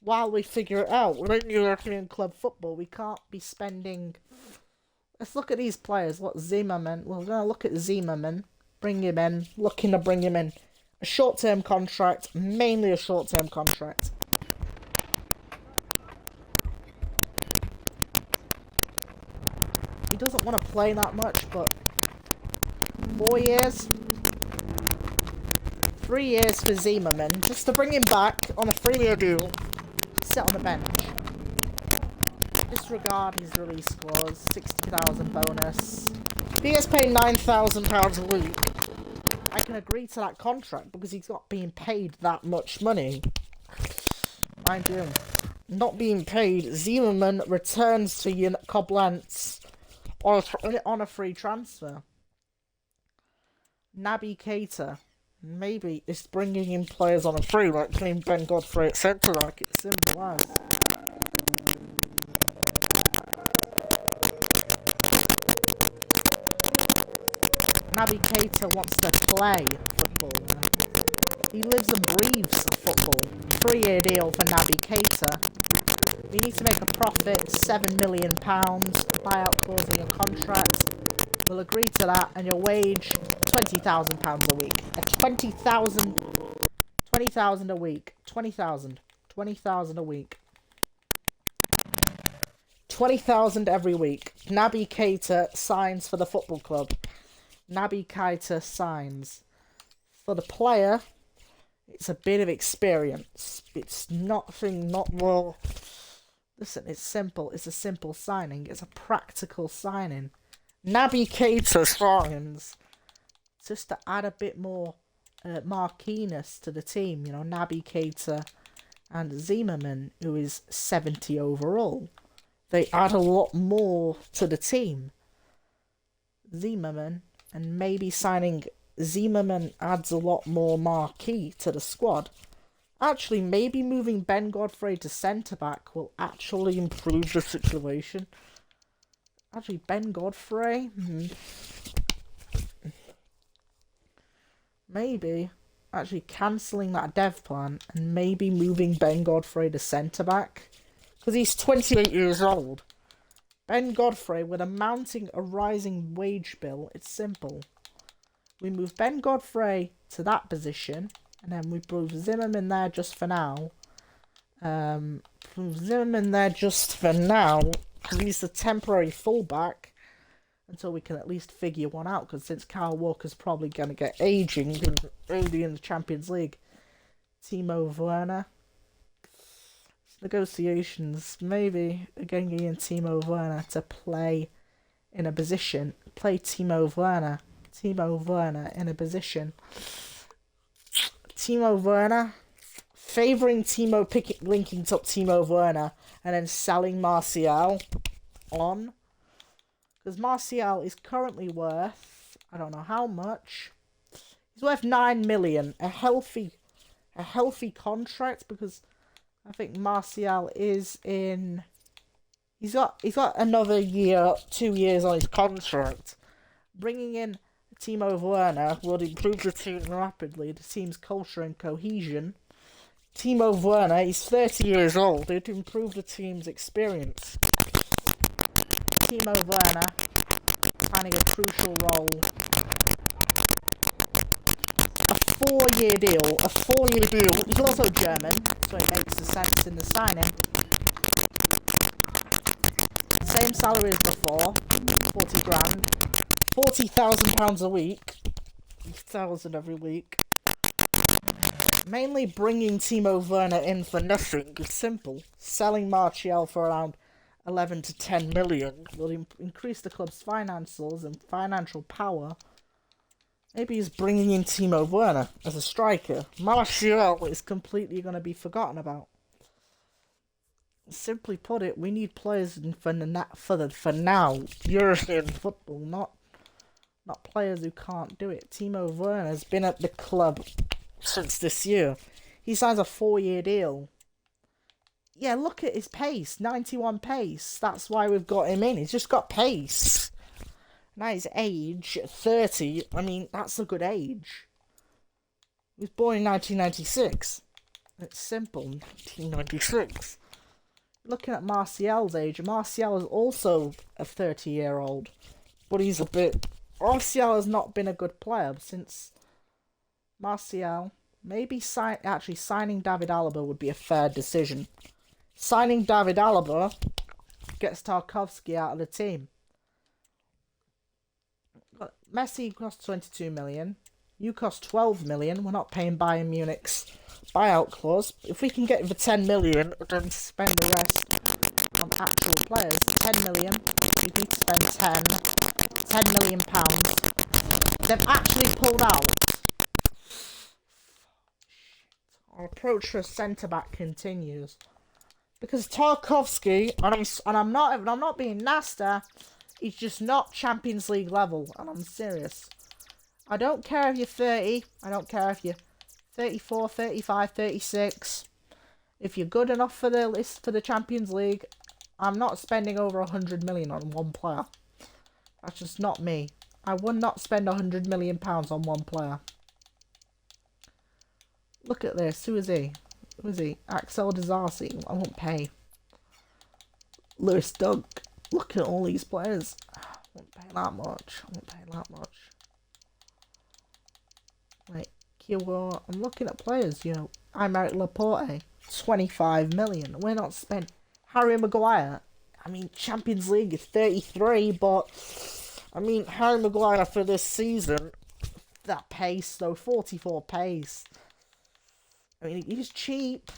while we figure it out. We're in European club football. We can't be spending. Let's look at these players. What Zimmerman? We're going to look at Zimmerman. Bring him in. Looking to bring him in. A short-term contract. Mainly a short-term contract. He doesn't want to play that much, but 4 years, 3 years for Zimmerman, just to bring him back on a 3-year deal, sit on the bench. Disregard his release clause, 60,000 bonus. If he gets paid £9,000 a week, I can agree to that contract because he's not being paid that much money. Mind you, not being paid, Zimmerman returns to Koblenz on a free transfer. Naby Keita, maybe it's bringing in players on a free, like playing Ben Godfrey at centre back. It's simple as. Naby Keita wants to play football. He lives and breathes football. 3-year deal for Naby Keita. You need to make a profit, £7 million, buyout clause in your contract. We'll agree to that, and your wage, £20,000 a week. $20,000 a week. 20,000 a week. 20,000 every week. Naby Keita signs for the football club. Naby Keita signs. For the player, it's a bit of experience. It's nothing, not well. Listen, it's simple. It's a simple signing. It's a practical signing. Naby Keita signs just to add a bit more marqueeness to the team. You know, Naby Keita and Zimmerman, who is 70 overall. They add a lot more to the team. Zimmerman, and maybe signing Zimmerman adds a lot more marquee to the squad. Actually, maybe moving Ben Godfrey to centre-back will actually improve the situation. Actually, Ben Godfrey? Maybe actually cancelling that dev plan and maybe moving Ben Godfrey to centre-back. Because he's 28 years old. Ben Godfrey, with a rising wage bill, it's simple. We move Ben Godfrey to that position, and then we move Zimmerman there just for now. Because he's the temporary fullback until we can at least figure one out. Because since Kyle Walker's probably going to get aging early in the Champions League, Timo Werner. Negotiations, maybe again getting Timo Werner to play in a position. Play Timo Werner in a position. Timo Werner, favouring linking up Timo Werner, and then selling Martial on. Because Martial is currently worth, I don't know how much. He's worth 9 million. A healthy contract, because I think Martial is in. He's got another year, 2 years on his contract. Bringing in Timo Werner will improve the team rapidly, the team's culture and cohesion. Timo Werner, he's 30 years old. It'd improve the team's experience. Timo Werner finding a crucial role. A 4-year deal. He's also German, so it makes sense in the signing. Same salary as before, 40 grand. £40,000 a week. 1,000 every week. Mainly bringing Timo Werner in for nothing. It's simple. Selling Martial for around 11 to 10 million will increase the club's financials and financial power. Maybe he's bringing in Timo Werner as a striker. Martial is completely going to be forgotten about. Simply put it, we need players for now. European football, not players who can't do it. Timo Werner's been at the club since this year. He signs a 4-year deal. Yeah, look at his pace. 91 pace. That's why we've got him in. He's just got pace. Now his age, 30, I mean, that's a good age. He was born in 1996. It's simple, 1996. Looking at Martial's age, Martial is also a 30-year-old. But he's a bit. Martial has not been a good player since Martial. Maybe signing David Alaba would be a fair decision. Signing David Alaba gets Tarkowski out of the team. Messi costs 22 million. You cost 12 million. We're not paying Bayern Munich's buyout clause. If we can get the 10 million, then spend the rest on actual players. 10 million. We need to spend 10 million pounds. They've actually pulled out. Our approach for a centre-back continues. Because Tarkovsky, and I'm not being nasty, he's just not Champions League level, and I'm serious. I don't care if you're 30, I don't care if you're 34, 35, 36. If you're good enough for the list for the Champions League, I'm not spending over 100 million on one player. That's just not me. I would not spend 100 million pounds on one player. Look at this. Who is he? Who is he? Axel Disasi. I won't pay. Lewis Dunk. Look at all these players. I won't pay that much. I won't pay that much. Wait, Kiwa. I'm looking at players, you know. Aymeric Laporte. 25 million. We're not spending. Harry Maguire. I mean, Champions League is 33, but I mean, Harry Maguire for this season, that pace though, 44 pace. I mean, he's cheap.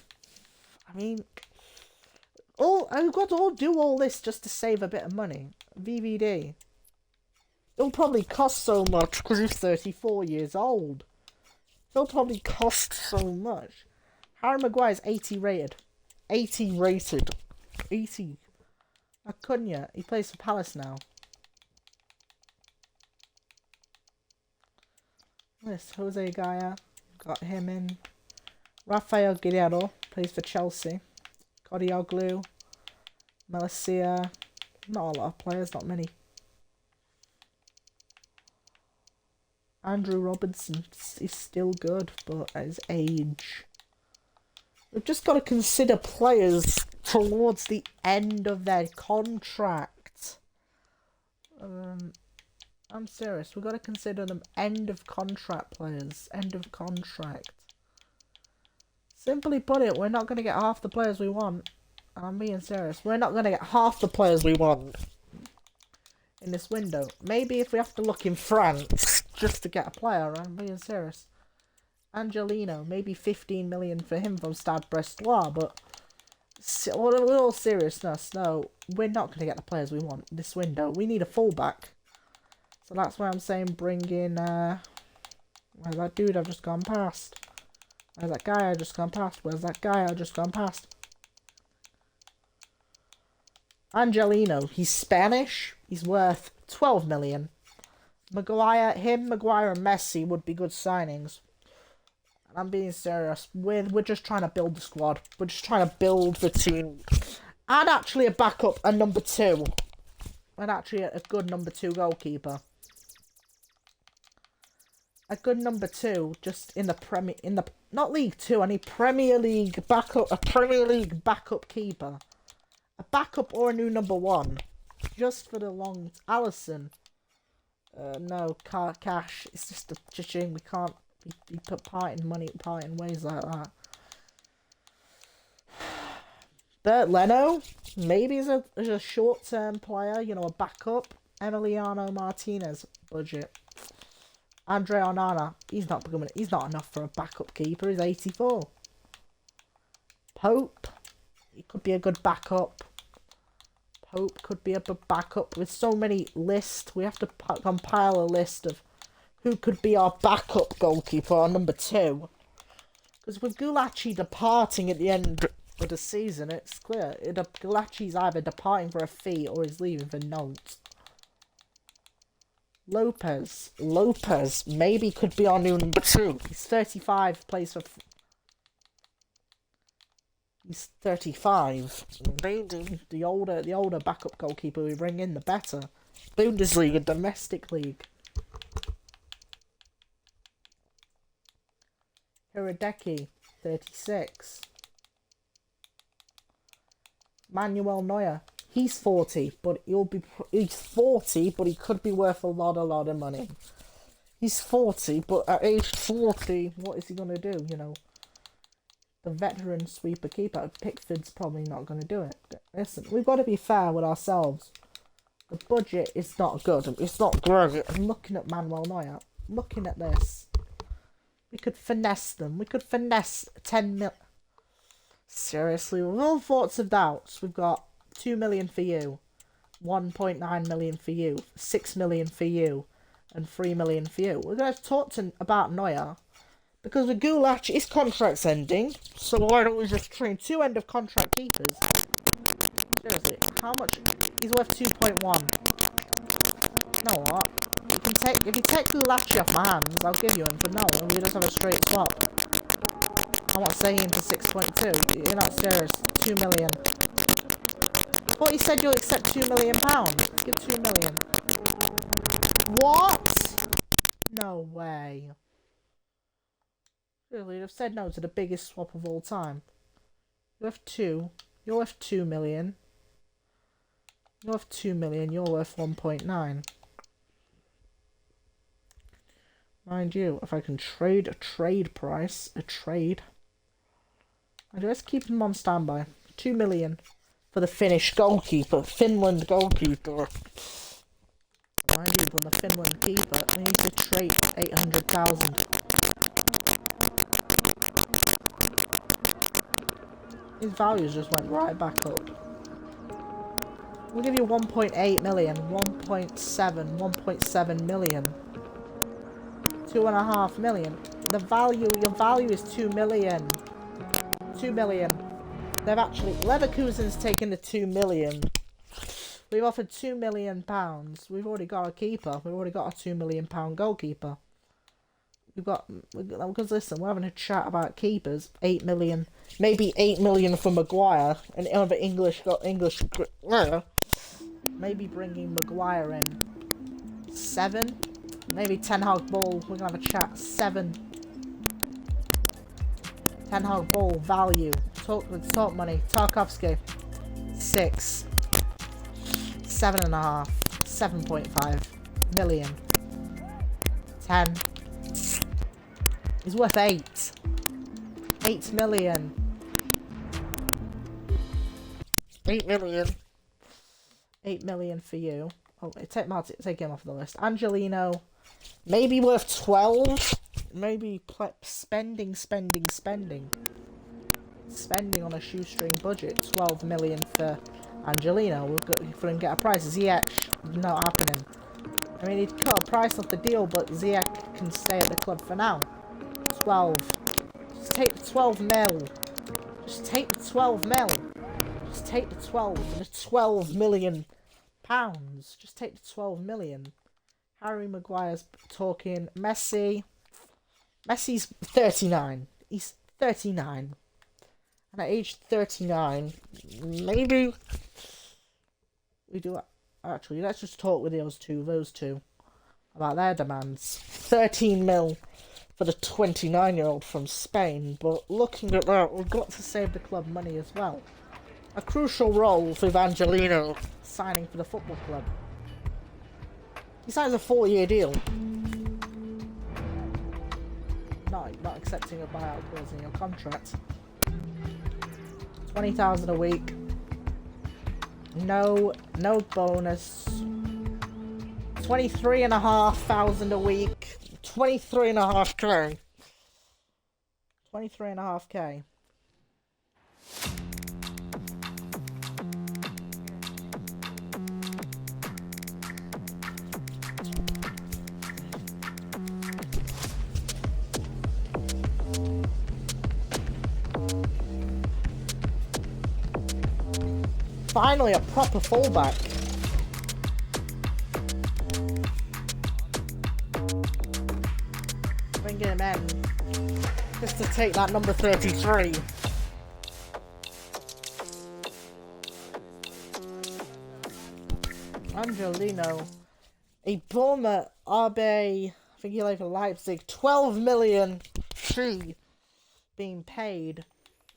I mean, I've got to do all this just to save a bit of money. VVD. It'll probably cost so much because he's 34 years old. It'll probably cost so much. Harry Maguire's 80 rated. 80 rated. 80. Acuna. He plays for Palace now. This Jose Gaya. Got him in. Rafael Guerrero plays for Chelsea. Kodioglu. Malacia. Not a lot of players, not many. Andrew Robertson is still good, but at his age. We've just got to consider players towards the end of their contract. I'm serious. We've got to consider them end of contract players. End of contract. Simply put it, we're not going to get half the players we want. I'm being serious. We're not going to get half the players we want in this window. Maybe if we have to look in France just to get a player, I'm being serious. Angelino, maybe 15 million for him from Stade Brestois, but with all seriousness, no, we're not going to get the players we want this window. We need a fullback. So that's why I'm saying bring in, where's that dude I've just gone past? Where's that guy I've just gone past? Where's that guy I've just gone past? Angelino, he's Spanish. He's worth 12 million. Maguire and Messi would be good signings. And I'm being serious. We're just trying to build the squad. We're just trying to build the team. And actually a backup, a number 2. And actually a good number 2 goalkeeper. A good number 2, just in the not League 2, I need Premier League backup, a Premier League backup keeper. A backup or a new number 1. Just for the long... Allison. No, cash. It's just a shame we can't be parting money, parting ways like that. Bert Leno, maybe is a short-term player, you know, a backup. Emiliano Martinez, budget. Andre Onana, he's not enough for a backup keeper. He's 84. Pope, he could be a good backup. Pope could be a backup. With so many lists, we have to compile a list of who could be our backup goalkeeper, our number 2. Because with Gulaci departing at the end of the season, it's clear. Gulaci's either departing for a fee or he's leaving for notes. Lopez maybe could be our new number 2. He's 35, plays for... He's 35. Maybe the older backup goalkeeper we bring in, the better. Bundesliga, domestic league. Hiradeki, 36. Manuel Neuer, he's 40, but he's 40, but he could be worth a lot of money. He's 40, but at age 40, what is he gonna do? You know, the veteran sweeper keeper Pickford's probably not gonna do it. Listen, we've got to be fair with ourselves. The budget is not good. It's not great. I'm looking at Manuel Neuer. Looking at this. We could finesse them. We could finesse 10 mil. Seriously, with all thoughts of doubts, we've got 2 million for you, 1.9 million for you, 6 million for you, and 3 million for you. We're going to talk about Neuer, Because with Gulach, his contract's ending, so why don't we just train 2 end of contract keepers? Seriously, how much? He's worth 2.1. You know what? If you take Gulach off my hands, I'll give you him for no, and we just have a straight swap. I'm not saying for 6.2. You're not serious. 2 million. I thought you said you'll accept £2 million. Give 2 million. What? No way. Really, you'd have said no to the biggest swap of all time. You have 2. You're worth 2 million. You're worth 2 million. You're worth 1.9. Mind you, if I can trade a trade price, I just keep him on standby. 2 million for the Finnish goalkeeper, Finland goalkeeper. Mind you, for the Finland keeper, I need to trade 800,000. His values just went right back up. We'll give you 1.8 million, 1.7 million. 2.5 million. Your value is 2 million. 2 million. They've actually, Leverkusen's taken the 2 million. We've offered £2 million. We've already got a keeper. We've already got a £2 million goalkeeper. Because listen, we're having a chat about keepers. 8 million. Maybe 8 million for Maguire. And other English. Maybe bringing Maguire in. 7. Maybe Ten Hag Ball. We're gonna have a chat. 7. Ten Hag Ball value. Talk money. Tarkovsky. 6. 7.5. 7.5 million. 10. He's worth 8. 8 million. 8 million. 8 million for you. Oh, take him off the list. Angelino. Maybe worth 12. Maybe spending. Spending on a shoestring budget. 12 million for Angelino. We'll go for him get a price. Ziyech, not happening. I mean, he'd cut a price off the deal, but Ziyech can stay at the club for now. 12. Just take the 12 mil. Just take the 12 mil. Just take the 12. The 12 million pounds. Just take the 12 million. Harry Maguire's talking. Messi. Messi's 39. He's 39. And at age 39, maybe we do. Actually, let's just talk with those two, about their demands. 13 mil for the 29-year-old from Spain, but looking at that, we've got to save the club money as well. A crucial role for Evangelino signing for the football club. He signs a 4-year deal. Not accepting a buyout clause in your contract. 20,000 a week. No bonus. 23,500 a week. 23.5k. 23.5k. Finally, a proper fullback. Bring him in. Just to take that number 33. Angelino. A Bournemouth, RB, I think he like Leipzig. 12 million fee being paid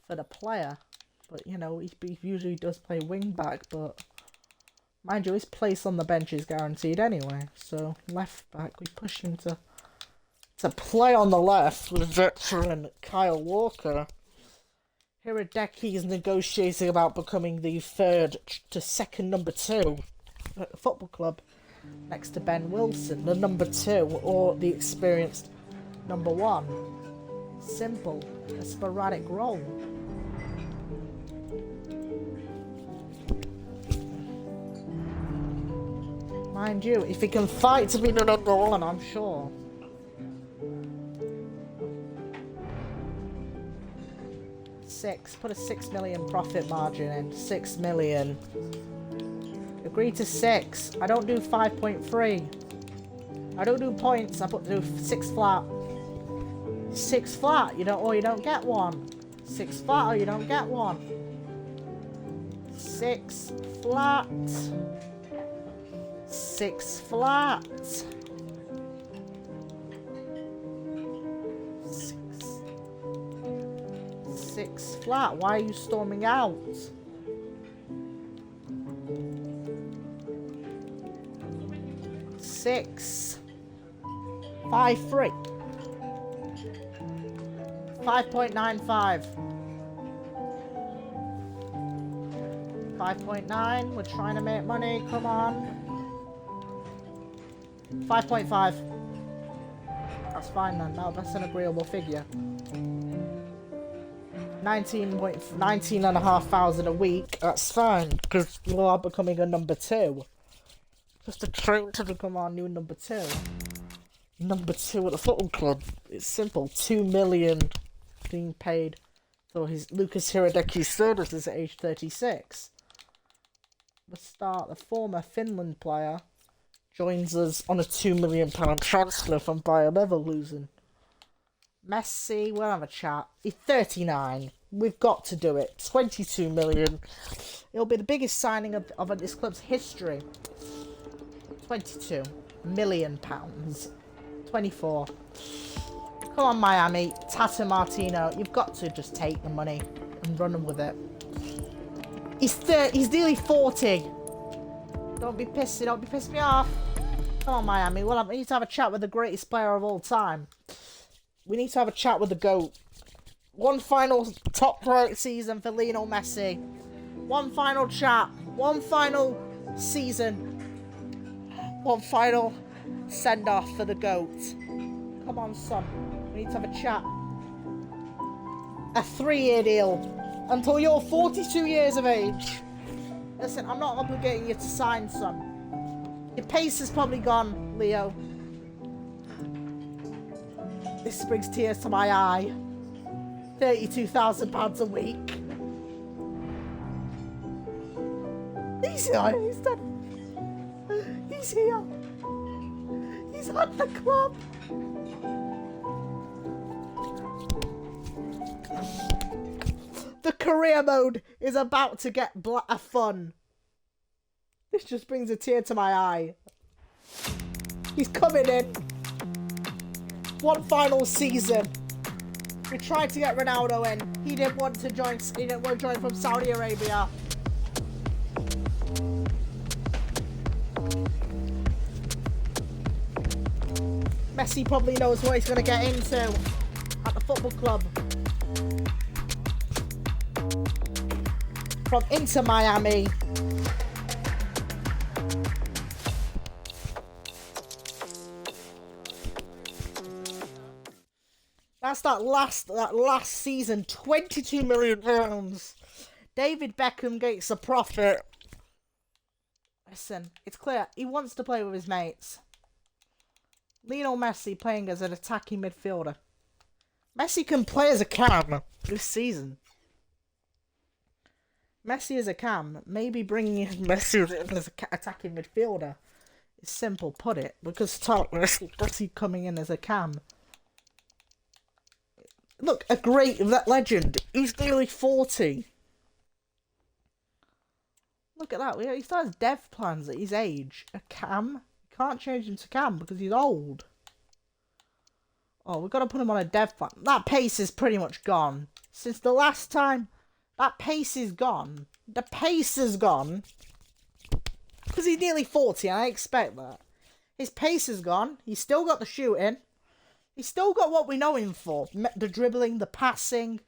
for the player. But, you know, he usually does play wing back, but mind you, his place on the bench is guaranteed anyway. So, left back, we push him to play on the left with veteran Kyle Walker. Hiradeki is negotiating about becoming the third to second number 2 at the football club, next to Ben Wilson, the number 2, or the experienced number 1. Simple, a sporadic role. Mind you, if he can fight to be the number 1, I'm sure. 6. Put a 6 million profit margin in. 6 million. Agree to 6. I don't do 5.3. I don't do points. I do 6 flat. 6 flat. You don't get one. 6 flat or you don't get one. 6 flat. 6 flat. 6 flat. Why are you storming out? 6. 5.3. 5.95. 5.9. We're trying to make money. Come on. 5.5. That's fine then. No, that's an agreeable figure. 19,500 a week. That's fine because you are becoming a number 2. Just a train to become our new number 2. Number 2 at the football club. It's simple. 2 million being paid for his Lucas Hiradeki's services at age 36. The former Finland player, joins us on a £2 million transfer from Bayer Leverkusen. Messi, we'll have a chat. He's 39. We've got to do it. 22 million. It'll be the biggest signing of this club's history. 22 million pounds. 24. Come on, Miami. Tata Martino, you've got to just take the money and run with it. He's nearly 40. Don't be pissing me off. Come on, Miami. We need to have a chat with the greatest player of all time. We need to have a chat with the GOAT. One final top priority season for Lionel Messi. One final chat. One final season. One final send-off for the GOAT. Come on, son. We need to have a chat. A 3-year deal. Until you're 42 years of age. Listen, I'm not obligating you to sign, son. Your pace is probably gone, Leo. This brings tears to my eye. £32,000 a week. He's here. He's done. He's here. He's at the club. The career mode is about to get fun. This just brings a tear to my eye. He's coming in. One final season. We tried to get Ronaldo in. He didn't want to join. He didn't want to join from Saudi Arabia. Messi probably knows what he's going to get into at the football club. From Inter Miami. That's that last season, £22 million. David Beckham gets a profit. Listen, it's clear he wants to play with his mates. Lionel Messi playing as an attacking midfielder. Messi can play as a cam this season. Messi as a cam, maybe bringing Messi in as an attacking midfielder is simple, put it, because Messi coming in as a cam. Look, a great legend. He's nearly 40. Look at that. He still has dev plans at his age. A cam. You can't change him to cam because he's old. Oh, we've got to put him on a dev plan. That pace is pretty much gone. Since the last time, that pace is gone. The pace is gone. Because he's nearly 40, and I expect that. His pace is gone. He's still got the shooting. He's still got what we know him for. The dribbling, the passing.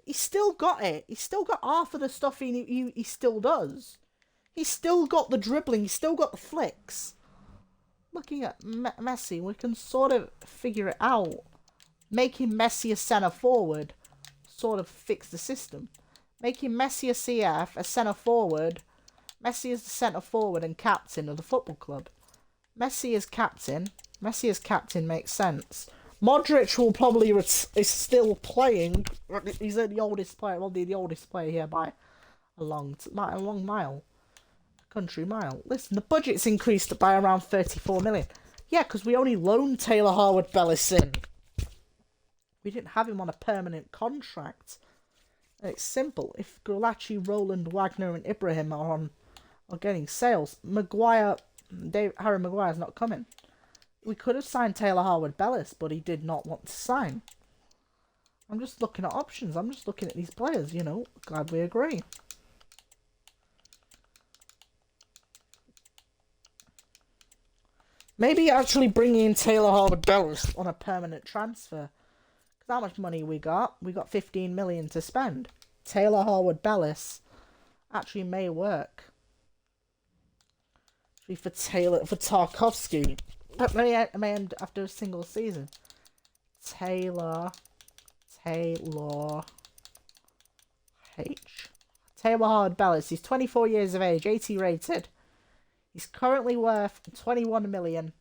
He's still got it. He's still got half of the stuff he still does. He's still got the dribbling. He's still got the flicks. Looking at Messi, we can sort of figure it out. Making Messi a centre forward sort of fix the system. Making Messi a CF, a centre forward. Messi is the centre forward and captain of the football club. Messi as captain makes sense. Modric will probably is still playing. He's the oldest player, well, the oldest player here by a long mile. Country mile. Listen, the budget's increased by around 34 million. Yeah, because we only loaned Taylor Harwood-Bellis in. We didn't have him on a permanent contract. And it's simple. If Gulaci, Roland, Wagner, and Ibrahim are getting sales, Harry Maguire's not coming. We could have signed Taylor Harwood-Bellis, but he did not want to sign. I'm just looking at options. I'm just looking at these players, you know. Glad we agree. Maybe actually bringing in Taylor Harwood-Bellis on a permanent transfer. Because how much money we got? We got 15 million to spend. Taylor Harwood-Bellis actually may work. For Tarkowski. But may end after a single season. Taylor Harwood-Bellis. He's 24 years of age, 80 rated. He's currently worth 21 million.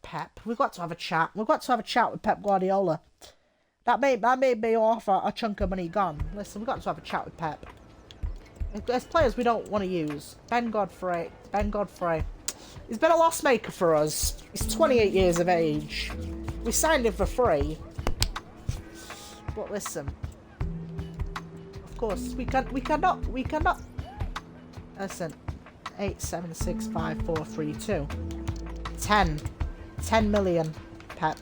Pep. We've got to have a chat. We've got to have a chat with Pep Guardiola. That may be off a chunk of money gone. Listen, we've got to have a chat with Pep. There's players we don't want to use. Ben Godfrey. He's been a loss maker for us. He's 28 years of age. We signed him for free. But listen. Of course, we cannot. Listen. 8765432. 10 million, Pep.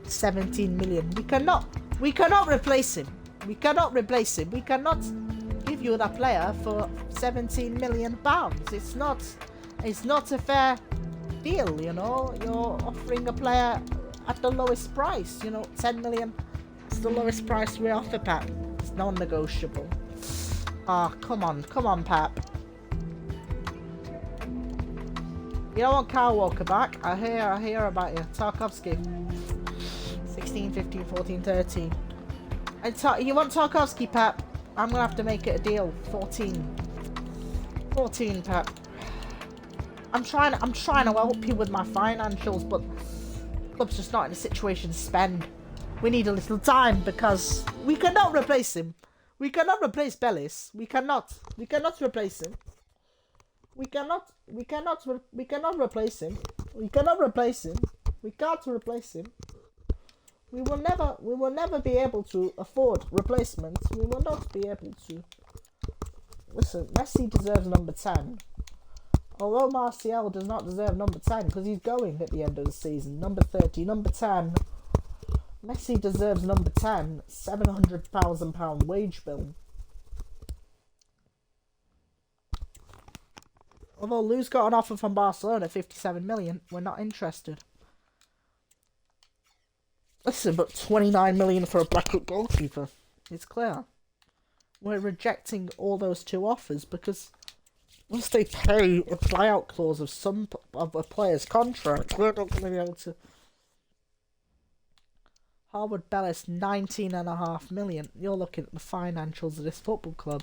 17 million. We cannot replace him. We cannot give you that player for 17 million pounds. It's not a fair deal, you know. You're offering a player at the lowest price, you know. 10 million is the lowest price we offer, Pep. It's non-negotiable. Come on, Pep. You don't want Kyle Walker back? I hear about you. Tarkowski. 16, 15, 14, 13. You want Tarkowski, Pep? I'm gonna have to make it a deal. 14, Pep. I'm trying to help you with my financials, but the club's just not in a situation to spend. We need a little time because we cannot replace him. We cannot replace Bellis. We cannot replace him. We cannot replace him. We can't replace him. We will never be able to afford replacements. We will not be able to. Listen, Messi deserves number 10. Although Martial does not deserve number 10 because he's going at the end of the season. Number 30, number 10. Messi deserves number 10, £700,000 wage bill. Although Lou's got an offer from Barcelona, 57 million, we're not interested. Listen, but 29 million for a backup goalkeeper. It's clear. We're rejecting all those two offers because once they pay a buyout clause of some of a player's contract, we're not going to be able to. Harwood-Bellis, 19.5 million. You're looking at the financials of this football club.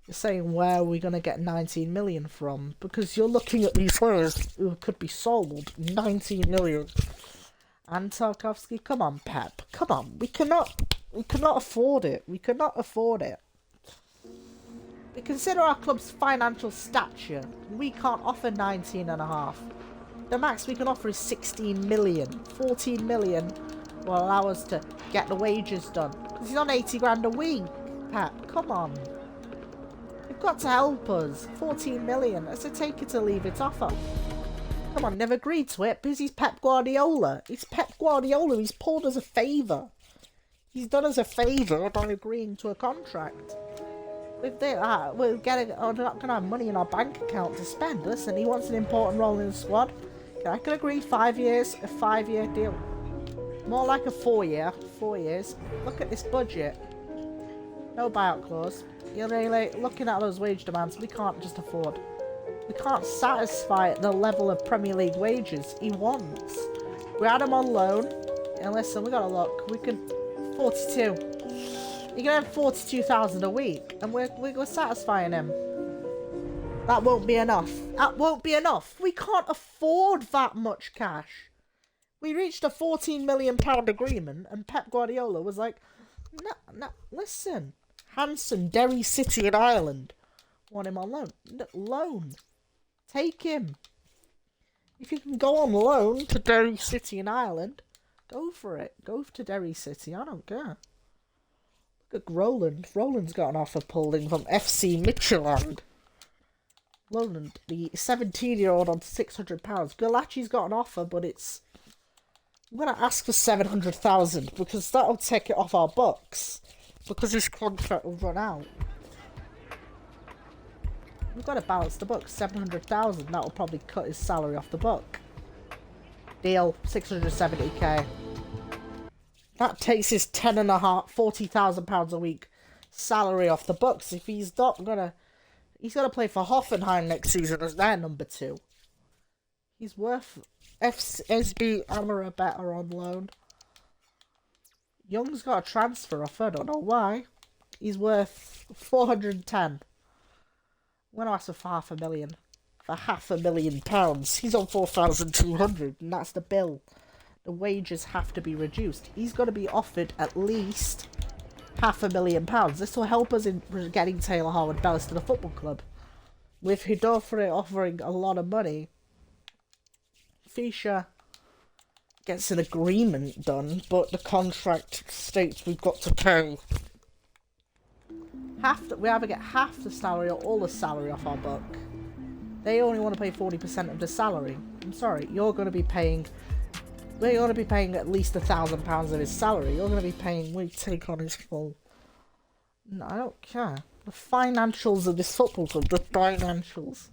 You're saying where are we going to get 19 million from? Because you're looking at these players who could be sold. 19 million. And Tarkowski, come on, Pep. Come on. We cannot afford it. We cannot afford it. We consider our club's financial stature. We can't offer 19.5. The max we can offer is 16 million. 14 million will allow us to get the wages done. Because he's on 80 grand a week. Pep, come on. You've got to help us. 14 million. It's a take it or leave it offer. Come on, never agreed to it because he's Pep Guardiola. It's Pep Guardiola. He's pulled us a favour. He's done us a favour by agreeing to a contract. If they are, we're not going to have money in our bank account to spend. Listen, he wants an important role in the squad. I can agree 5 years, a 5-year deal. More like a 4-year. 4 years. Look at this budget. No buyout clause. You're really looking at those wage demands. We can't just afford. We can't satisfy the level of Premier League wages he wants. We had him on loan. And listen, we gotta look. We can 42. You can have 42,000 a week, and we're satisfying him. That won't be enough. That won't be enough. We can't afford that much cash. We reached a £14 million agreement, and Pep Guardiola was like, no, listen. Hanson, Derry City in Ireland. Want him on loan. Loan. Take him. If you can go on loan to Derry City in Ireland, go for it. Go to Derry City. I don't care. Look at Roland. Roland's got an offer pulled in from FC Midtjylland. Roland, the 17-year-old on £600. Galachi's got an offer, but it's... I'm going to ask for 700,000 because that'll take it off our books. Because his contract will run out. We've got to balance the books. 700,000. That'll probably cut his salary off the book. Deal. 670k. That takes his £40,000 a week salary off the books. If he's not gonna, he's gonna play for Hoffenheim next season as their number 2. He's worth SB Amara better on loan. Young's got a transfer offer. I don't know why. He's worth 410. I'm gonna ask for £500,000. For £500,000. He's on 4,200, and that's the bill. The wages have to be reduced. He's got to be offered at least £500,000. This will help us in getting Taylor Harwood-Bellis to the football club. With Hidofre offering a lot of money, Fischer gets an agreement done, but the contract states we've got to pay. We either get half the salary or all the salary off our book. They only want to pay 40% of the salary. I'm sorry, you're going to be paying... We're going to be paying at least £1,000 of his salary. You're going to be paying... We take on his full... No, I don't care. The financials of this football club. The financials.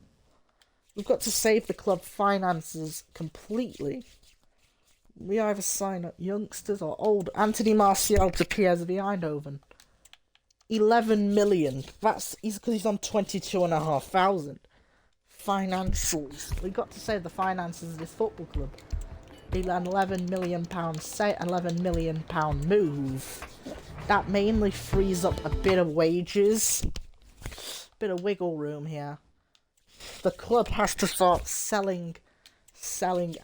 We've got to save the club finances completely. We either sign up youngsters or old. Anthony Martial to PSV Eindhoven. 11 million. That's... because he's on 22,500. Financials. We've got to save the finances of this football club. An £11 million, say £11 million move. That mainly frees up a bit of wages, bit of wiggle room here. The club has to start selling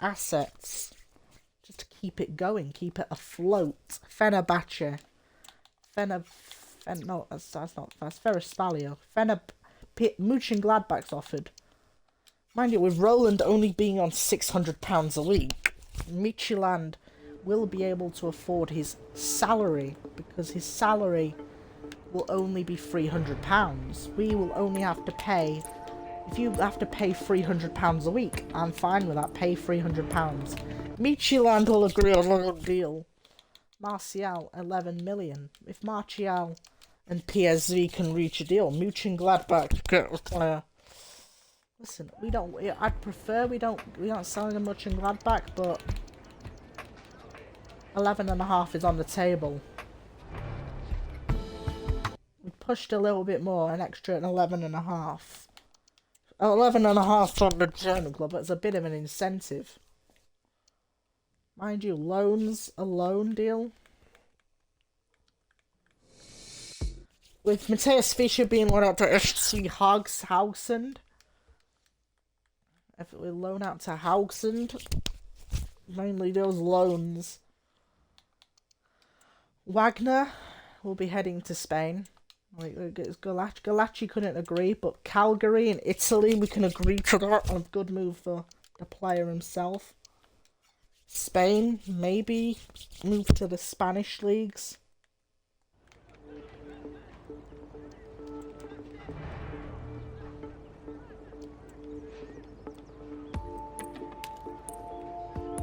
assets just to keep it going, keep it afloat. Fenerbahce, no, that's not fast. Ferrospalio, Mönchengladbach's offered. Mind you, with Roland only being on £600 a week. Midtjylland will be able to afford his salary because his salary will only be £300. We will only have to pay... If you have to pay £300 a week, I'm fine with that. Pay £300. Midtjylland will agree on a loan deal. Martial, 11 million. If Martial and PSV can reach a deal, Mönchengladbach get a player. Listen, I'd prefer we don't sell him much in Gladbach, but 11.5 is on the table. We pushed a little bit more, an extra 11.5. 11.5 on the German club, that's a bit of an incentive. Mind you, loans, a loan deal. With Matthias Fischer being loaned out to FC Haugesund. If we loan out to Haugesund, mainly those loans. Wagner will be heading to Spain. Galachi couldn't agree, but Calgary in Italy, we can agree to that. A good move for the player himself. Spain, maybe move to the Spanish leagues.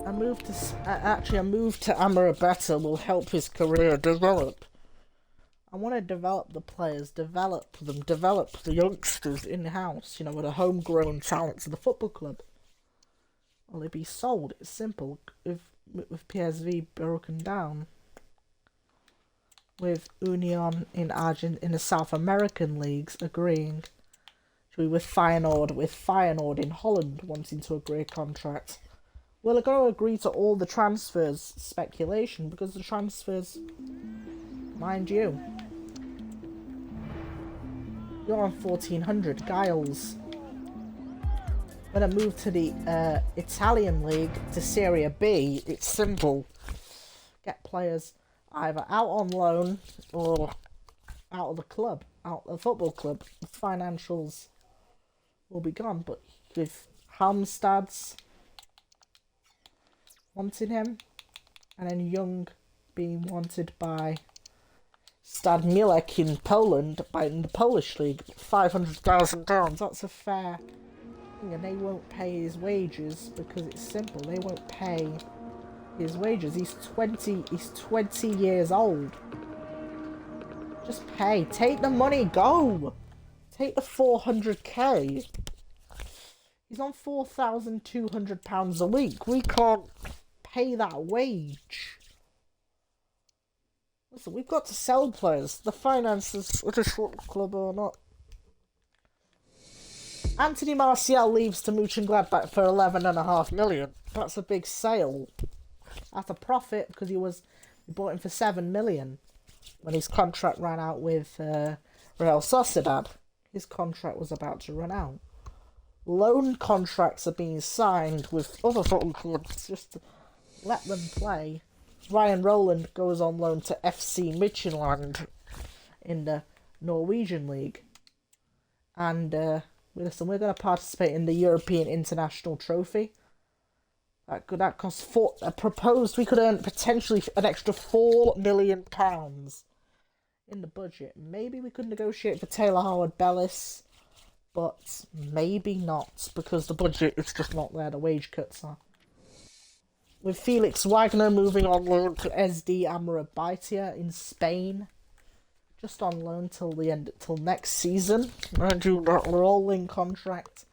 A move to Amrabat will help his career develop. I want to develop the players, develop the youngsters in-house, with the homegrown talents of the football club. Will it be sold? It's simple. With PSV broken down. With Union in the South American leagues agreeing. With Feyenoord in Holland wanting to agree a contract. Well, they're going to agree to all the transfers speculation because the transfers, mind you, you're on 1,400. Giles, going to move to the Italian league, to Serie B. It's simple. Get players either out on loan or out of the club, out of the football club. The financials will be gone, but with Halmstad's wanting him, and then Young being wanted by Stad Mielec in Poland, in the Polish league, £500,000. That's a fair thing, and they won't pay his wages because it's simple. They won't pay his wages. He's 20 years old. Just pay. Take the money. Go. Take the 400k. He's on £4,200 a week. We can't pay that wage. Listen, we've got to sell players. The finances of the football club or not. Anthony Martial leaves to Mönchengladbach for 11.5 million. That's a big sale. That's a profit because we bought him for 7 million when his contract ran out with Real Sociedad. His contract was about to run out. Loan contracts are being signed with other football clubs just to let them play. Ryan Rowland goes on loan to FC Midtjylland in the Norwegian league. And listen, we're going to participate in the European International Trophy. That costs we could earn potentially an extra £4 million in the budget. Maybe we could negotiate for Taylor Howard-Bellis, but maybe not, because the budget is just not there, the wage cuts are. With Felix Wagner moving on loan to SD Amrabatia in Spain, just on loan till next season. Mind you, that rolling contract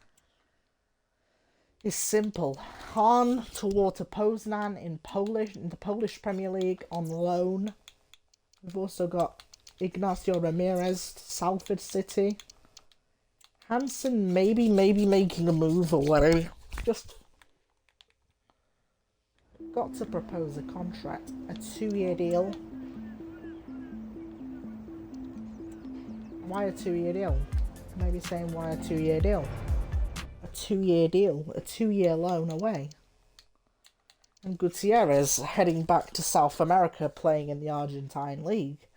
is simple. Han to Water Poznan in the Polish Premier League on loan. We've also got Ignacio Ramirez to Salford City. Hansen maybe making a move away. Just got to propose a contract, a 2-year deal. Why a 2-year deal? Maybe saying why a 2-year deal? A 2-year deal, a 2-year loan away. And Gutierrez heading back to South America playing in the Argentine league.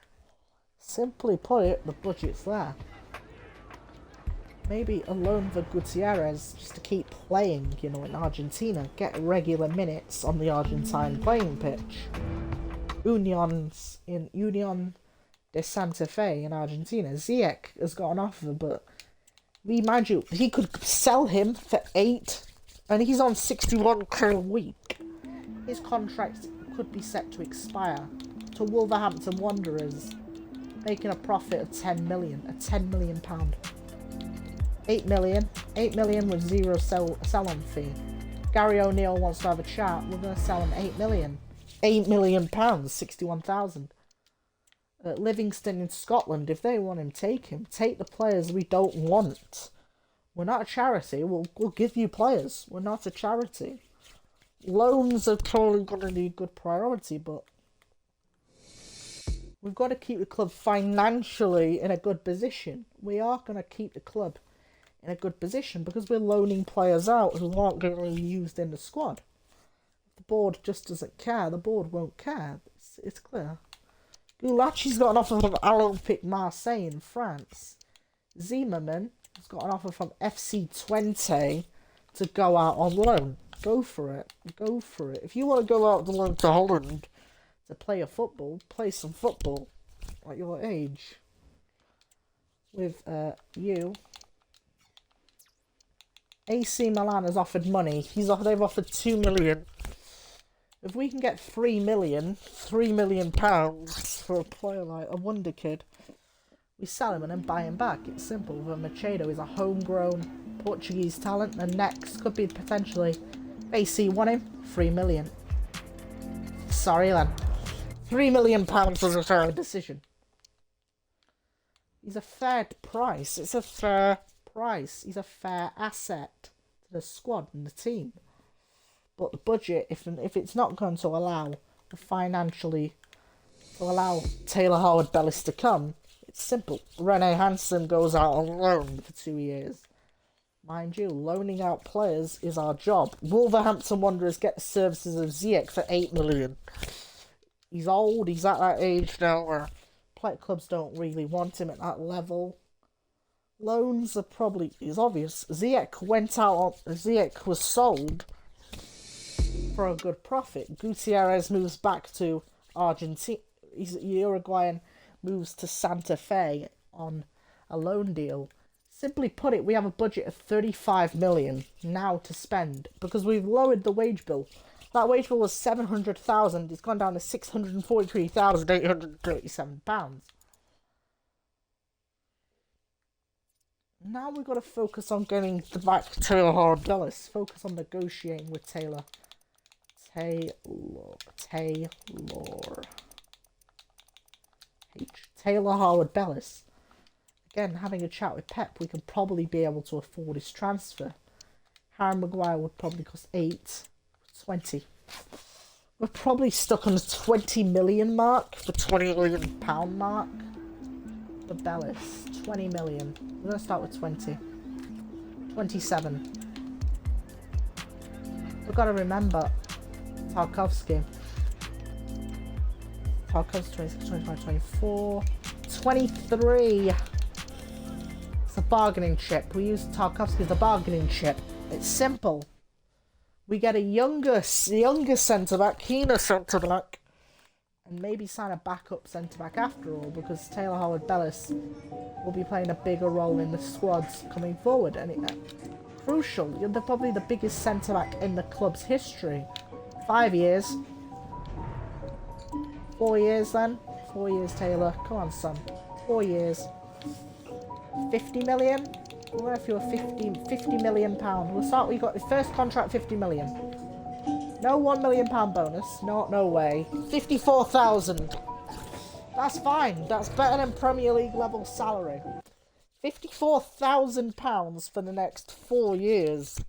Simply put it, the budget's there. Maybe a loan for Gutierrez just to keep playing, in Argentina. Get regular minutes on the Argentine playing pitch. Union de Santa Fe in Argentina. Ziyech has got an offer, but mind you, he could sell him for 8, and he's on 61k a week. His contract could be set to expire. To Wolverhampton Wanderers, making a profit of 10 million, a £10 million. 8 million with zero sell-on fee. Gary O'Neill wants to have a chat. We're going to sell him 8 million. £8 million, 61,000. Livingston in Scotland, if they want him, take him. Take the players we don't want. We're not a charity. We'll give you players. We're not a charity. Loans are probably going to be a good priority, but we've got to keep the club financially in a good position. We are going to keep the club in a good position because we're loaning players out who aren't going to be used in the squad. If the board just doesn't care, the board won't care. It's clear. Gulacci's got an offer from Olympique Marseille in France. Zimmerman has got an offer from FC Twente to go out on loan. Go for it. Go for it. If you want to go out on loan to Holland to play play some football at your age. With you. AC Milan has offered money. They've offered 2 million. If we can get £3 million for a player like a wonder kid, we sell him and then buy him back. It's simple. But Machado is a homegrown Portuguese talent, and next could be potentially AC want him, 3 million. Sorry then. £3 million was a fair decision. He's a fair price. It's a fair price. He's a fair asset to the squad and the team. But the budget, if it's not going to allow Taylor Howard-Bellis to come, it's simple. Rene Hansen goes out on loan for 2 years. Mind you, loaning out players is our job. Wolverhampton Wanderers get the services of Ziyech for 8 million. He's old, he's at that age now where clubs don't really want him at that level. Loans are probably, it's obvious. Ziyech was sold for a good profit. Gutierrez moves back to Argentina. He's Uruguayan, moves to Santa Fe on a loan deal. Simply put it, we have a budget of 35 million now to spend because we've lowered the wage bill. That wage bill was 700,000. It's gone down to 643,837 pounds. Now we've got to focus on getting back to Taylor Howard-Bellis. Focus on negotiating with Taylor. Taylor Howard-Bellis. Again, having a chat with Pep, we could probably be able to afford his transfer. Harry Maguire would probably cost 20. We're probably stuck on the 20 million mark, the 20 million pound mark. For Bellis, 20 million. We're going to start with 20. 27. We've got to remember Tarkowski. 26, 25, 24. 23. It's a bargaining chip. We use Tarkowski as a bargaining chip. It's simple. We get a younger centre-back, keener centre-back, and maybe sign a backup centre-back after all, because Taylor Howard-Bellis will be playing a bigger role in the squads coming forward. And crucial, you're probably the biggest centre-back in the club's history. 5 years. 4 years then. 4 years, Taylor. Come on, son. 4 years. 50 million? What if you're 50 million pound? We'll start, we got the first contract 50 million. No £1 million bonus. No way. 54,000. That's fine. That's better than Premier League level salary. £54,000 for the next 4 years.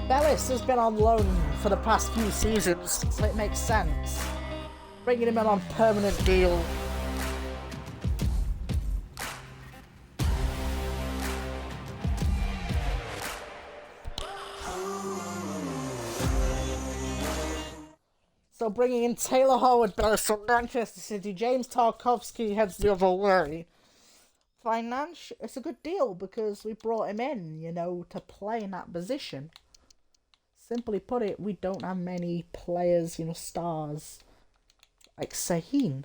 Bellis has been on loan for the past few seasons, so it makes sense. Bringing him in on permanent deal. So bringing in Taylor Howard-Bellis from Manchester City, James Tarkowski heads the other way. It's a good deal because we brought him in, to play in that position. Simply put it, we don't have many players, stars like Sahin.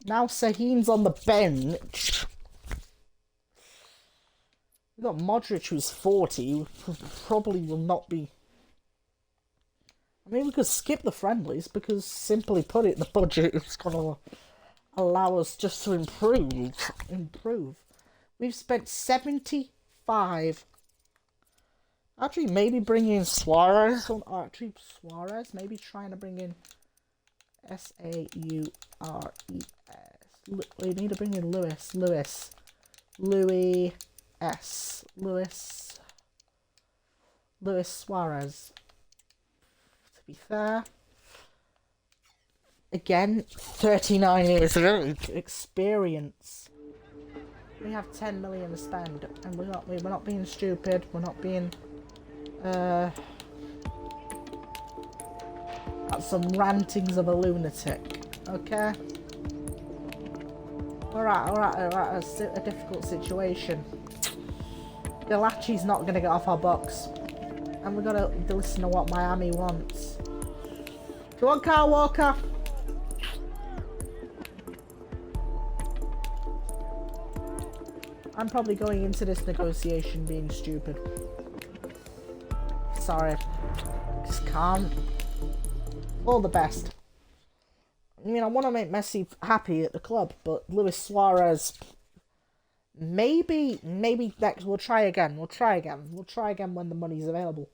Now Sahin's on the bench. We've got Modric, who's 40, who probably will not be. I mean, we could skip the friendlies because, simply put it, the budget is going to allow us just to improve. We've spent 75. Actually, maybe bring in Suarez. Maybe trying to bring in Saures. We need to bring in Luis Suarez. To be fair, again, 39 years of age, experience. We have 10 million to spend, and we're not being stupid. We're not being that's some rantings of a lunatic. Okay. Alright. It's a difficult situation. Galachi's not gonna get off our box, and we're gonna listen to what Miami wants. Come on, Kyle Walker. I'm probably going into this negotiation being stupid. Sorry. Just can't. All the best. I mean, I want to make Messi happy at the club, but Luis Suarez, maybe next, we'll try again when the money's available.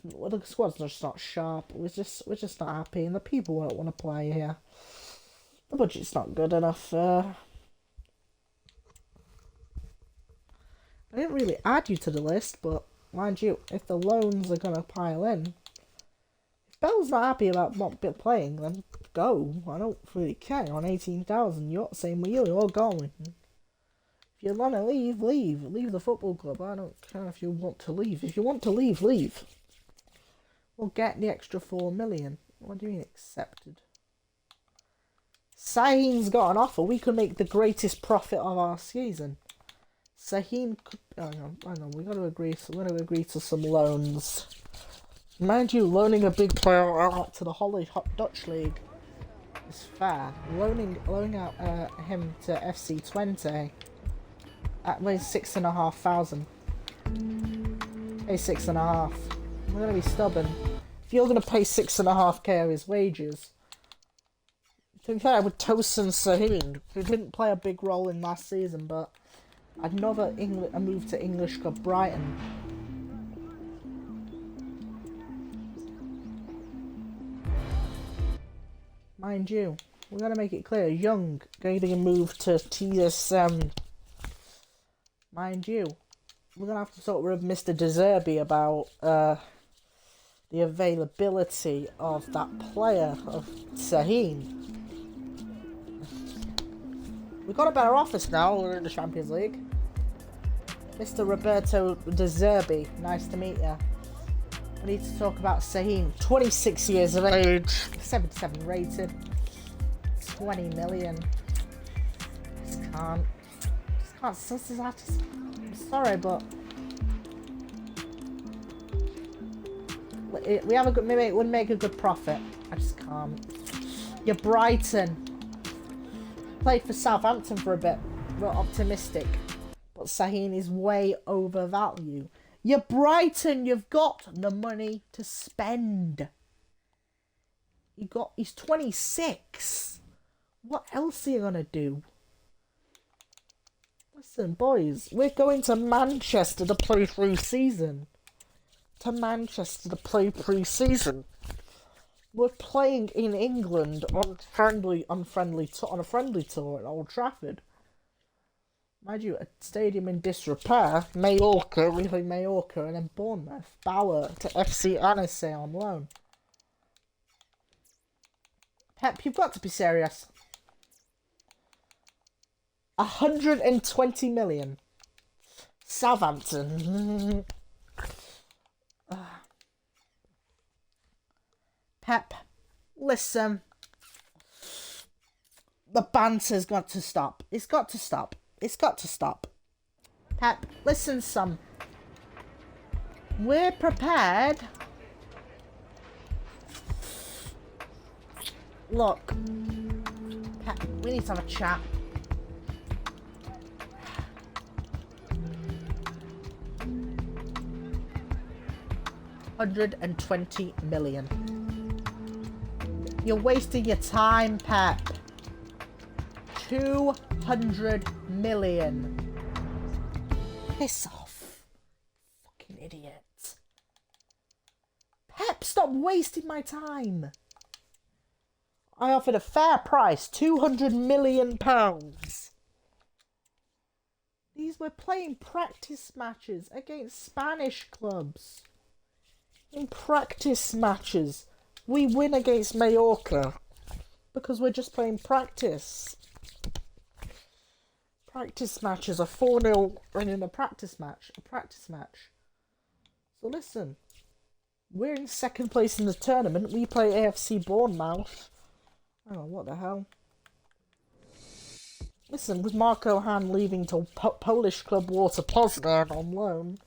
Well, the squad's just not sharp. We're just not happy, and the people don't want to play here. The budget's not good enough. I didn't really add you to the list, but mind you, if the loans are going to pile in, if Bell's not happy about not playing, then go. I don't really care. On 18,000, you're same with you. You're going. If you want to leave, leave. Leave the football club. I don't care if you want to leave. If you want to leave, leave. We'll get the extra 4 million. What do you mean accepted? Sahin's got an offer. We could make the greatest profit of our season. Sahin could... Hang on. We've got to agree. So we're going to agree to some loans. Mind you, loaning a big player out to the Dutch League is fair. Loaning out him to FC20 at weighs 6,500. Pay 6,500. We're gonna be stubborn. If you're gonna pay 6,500 of his wages, to be fair, with Tosin Sahin, who didn't play a big role in last season, but another a move to English club Brighton. Mind you, we're gonna make it clear, Young getting a move to TSM. Mind you, we're gonna have to talk with Mr. De Zerbi about the availability of that player of Sahin. We've got a better office now. We're in the Champions League. Mr. Roberto De Zerbi, nice to meet you. We need to talk about Sahin, 26 years of age, 77 rated, 20 million. Just can't. I'm sorry, but we have a good. Maybe it would make a good profit. I just can't. You're Brighton. Played for Southampton for a bit. We're optimistic, but Sahin is way overvalued. You're Brighton, you've got the money to spend. He's 26. What else are you gonna do? Listen, boys, we're going to Manchester to play pre-season. We're playing in England on a friendly tour at Old Trafford. Mind you, a stadium in disrepair. Mallorca, we play Mallorca, and then Bournemouth. Bauer to FC Annecy on loan. Pep, you've got to be serious. 120 million. Southampton. Pep, listen. The banter's got to stop. It's got to stop. Pep, listen, son. We're prepared. Look, Pep, we need to have a chat. $120 million. You're wasting your time, Pep. 200 million. Piss off. Fucking idiot. Pep, stop wasting my time. I offered a fair price, £200 million. These were playing practice matches against Spanish clubs. In practice matches, we win against Mallorca because we're just playing practice. Practice matches are 4-0 winning a practice match. So listen, we're in second place in the tournament. We play AFC Bournemouth. Oh, what the hell? Listen, with Marco Han leaving to Polish club Water Poznan on loan,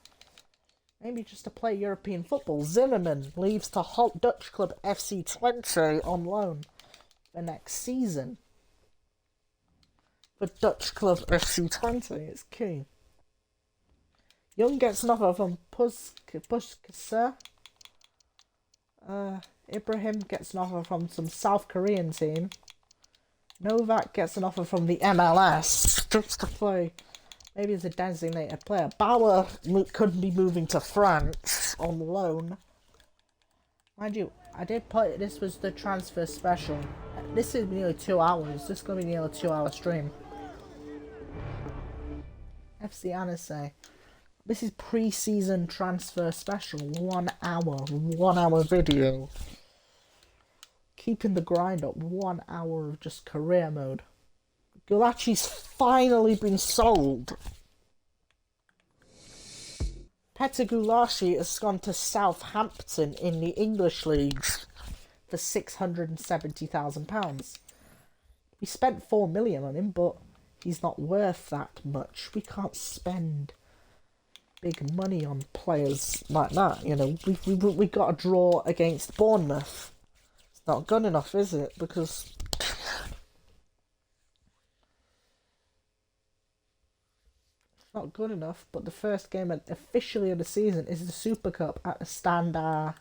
maybe just to play European football. Zimmerman leaves to Dutch club FC20 on loan for next season. For Dutch club FC20, it's key. Young gets an offer from Puskasa. Ibrahim gets an offer from some South Korean team. Novak gets an offer from the MLS just to play. Maybe as a designated player. Bauer could be moving to France on loan. Mind you, I did put this was the transfer special. This is nearly 2 hours. This is going to be nearly a 2 hour stream. FC Annecy. This is pre-season transfer special. 1 hour. 1 hour video. keeping the grind up. 1 hour of just career mode. Gulachi's finally been sold. Petr Gulaci has gone to Southampton in the English leagues for £670,000. We spent 4 million on him, but he's not worth that much. We can't spend big money on players like that. You know, we got a draw against Bournemouth. It's not good enough, is it? Because not good enough, but the first game officially of the season is the Super Cup at the Standard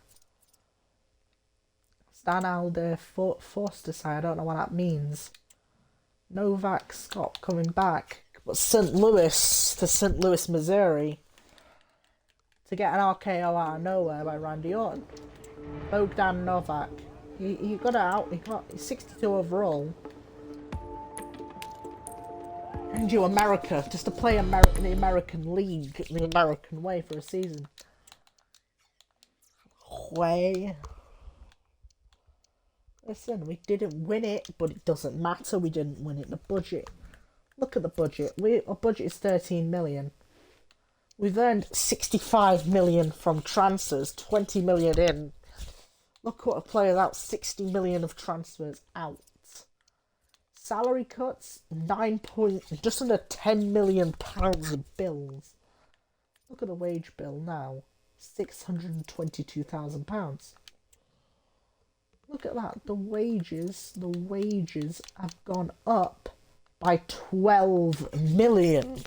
Forster. I don't know what that means. Novak Scott coming back, but St. Louis, Missouri, to get an RKO out of nowhere by Randy Orton. Bogdan Novak, he got out. He got 62 overall. And you America, just to play the American League the American way for a season. Way. Listen, we didn't win it, but it doesn't matter. We didn't win it. The budget. Look at the budget. Our budget is 13 million. We've earned 65 million from transfers, 20 million in. Look what a player out, 60 million of transfers out. Salary cuts, just under 10 million pounds of bills. Look at the wage bill now, £622,000. Look at that. The wages have gone up by 12 million.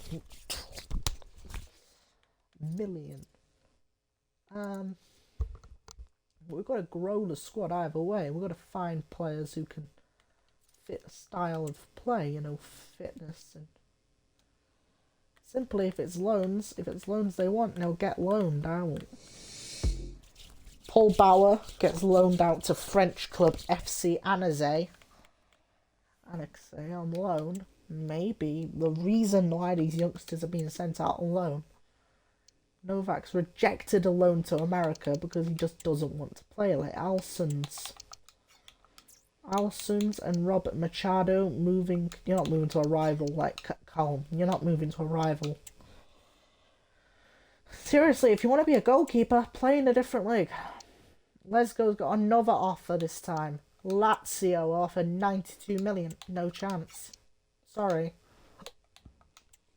We've got to grow the squad either way. We've got to find players who can fit the style of play, you know, fitness, and simply if it's loans they want, they'll get loaned out. Paul Bauer gets loaned out to French club FC Annecy on loan. Maybe the reason why these youngsters are being sent out on loan. Novak's rejected a loan to America because he just doesn't want to play. Like Alsons and Robert Machado moving. You're not moving to a rival like Calm. You're not moving to a rival. Seriously, if you want to be a goalkeeper, play in a different league. Lesko's got another offer this time. Lazio offered 92 million. No chance. Sorry.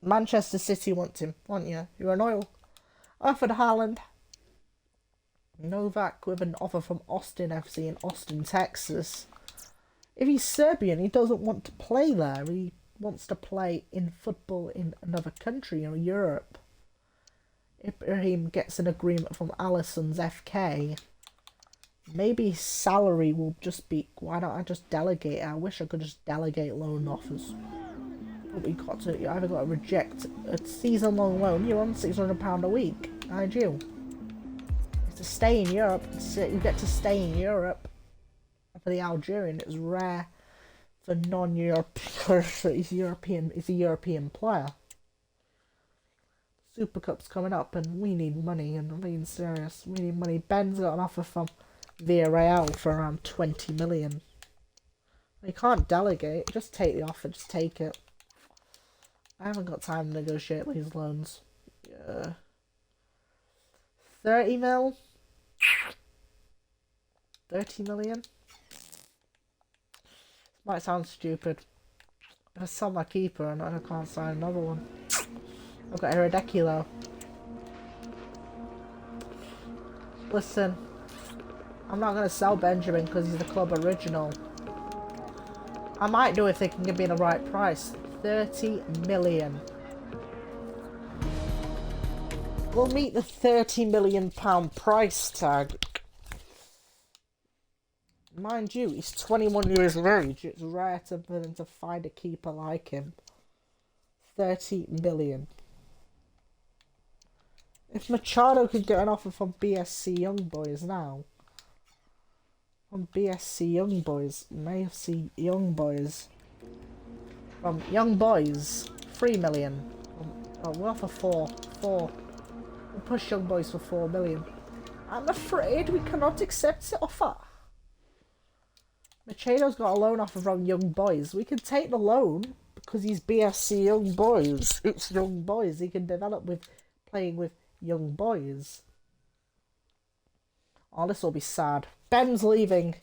Manchester City want him, want you? You're an oil. Offered Haaland. Novak with an offer from Austin FC in Austin, Texas. If he's Serbian, he doesn't want to play there. He wants to play in football in another country, you know, Europe. Ibrahim gets an agreement from Alisson's FK. Maybe his salary will just be... Why don't I just delegate? I wish I could just delegate loan offers. But you either got to reject a season-long loan. You're on £600 a week, aren't you? To stay in Europe, you get to stay in Europe. For the Algerian, it's rare for non-European. He's a European player. Super Cup's coming up, and we need money. And I'm being serious, we need money. Ben's got an offer from Villarreal for around 20 million. You can't delegate. Just take the offer. Just take it. I haven't got time to negotiate these loans. Yeah. 30 mil? 30 million? Might sound stupid. I sell my keeper and I can't sign another one. I've got Hideki though. Listen, I'm not going to sell Benjamin because he's the club original. I might do if they can give me the right price. 30 million. We'll meet the £30 million price tag. Mind you, he's 21 years of age. It's rare for them to find a keeper like him. 30 million. If Machado could get an offer from BSC Young Boys now. From BSC Young Boys. AFC Young Boys. From Young Boys. 3 million. We'll offer 4. We'll push Young Boys for 4 million. I'm afraid we cannot accept the offer. Machedo's got a loan offer from Young Boys. We can take the loan because he's BSC Young Boys. It's Young Boys. He can develop with playing with Young Boys. Oh, this will be sad. Ben's leaving.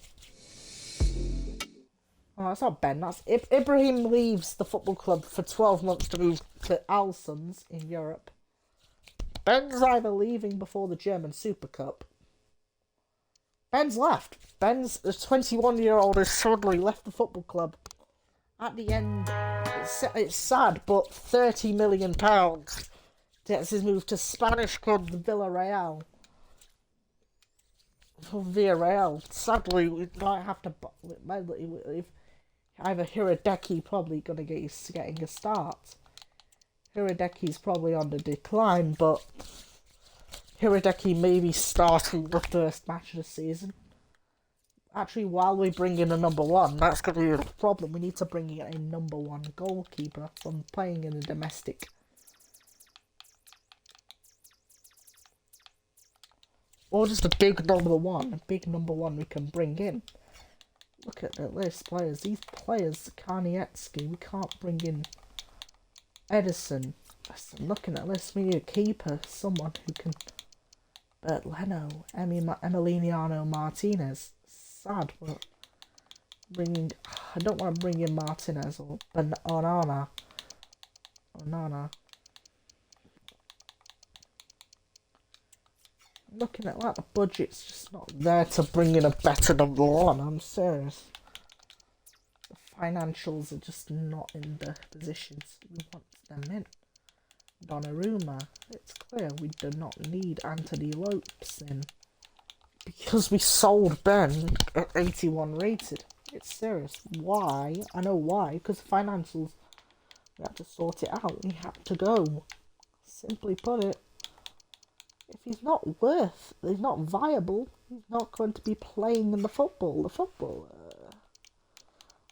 Oh, that's not Ben. That's Ibrahim leaves the football club for 12 months to move to Alsons in Europe. Ben's either leaving before the German Super Cup. Ben's left. Ben's the 21-year-old has suddenly left the football club. At the end, it's sad, but £30 million gets his move to Spanish club Villarreal. For Villarreal, sadly, we might have to. If either Hiradeki probably gonna getting a start. Hiradeki's probably on the decline, but Hiradeki may be starting the first match of the season. Actually, while we bring in a number one, that's going to be a problem. We need to bring in a number one goalkeeper from playing in a domestic. Or just a big number one we can bring in. Look at the list players. These players, Karniecki, we can't bring in Edison. I'm looking at this. We need a keeper, someone who can. Bert Leno, Emiliano Martinez. Sad, but bringing. I don't want to bring in Martinez or Onana. Looking at that, the budget's just not there to bring in a better number one. I'm serious. The financials are just not in the positions we want them in. Donnarumma, it's clear we do not need Anthony Lopes in. Because we sold Ben at 81 rated. It's serious. Why? I know why. Because financials, we had to sort it out. We had to go. Simply put it. If he's not he's not viable, he's not going to be playing in the football.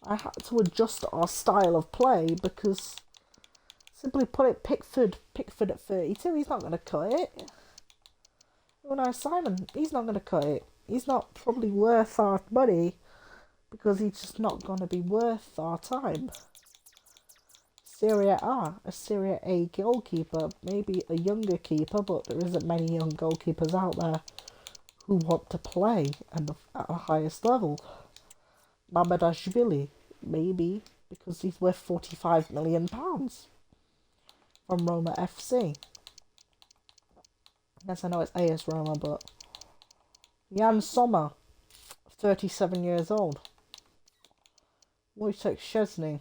I had to adjust our style of play because, simply put it, Pickford at 32, he's not going to cut it. Oh no, Simon, he's not going to cut it. He's not probably worth our money because he's just not going to be worth our time. A Serie A goalkeeper, maybe a younger keeper, but there isn't many young goalkeepers out there who want to play at the highest level. Mamardashvili, maybe, because he's worth £45 million from Roma FC. Yes, I know it's AS Roma, but Jan Sommer, 37 years old. Wojciech Szczesny.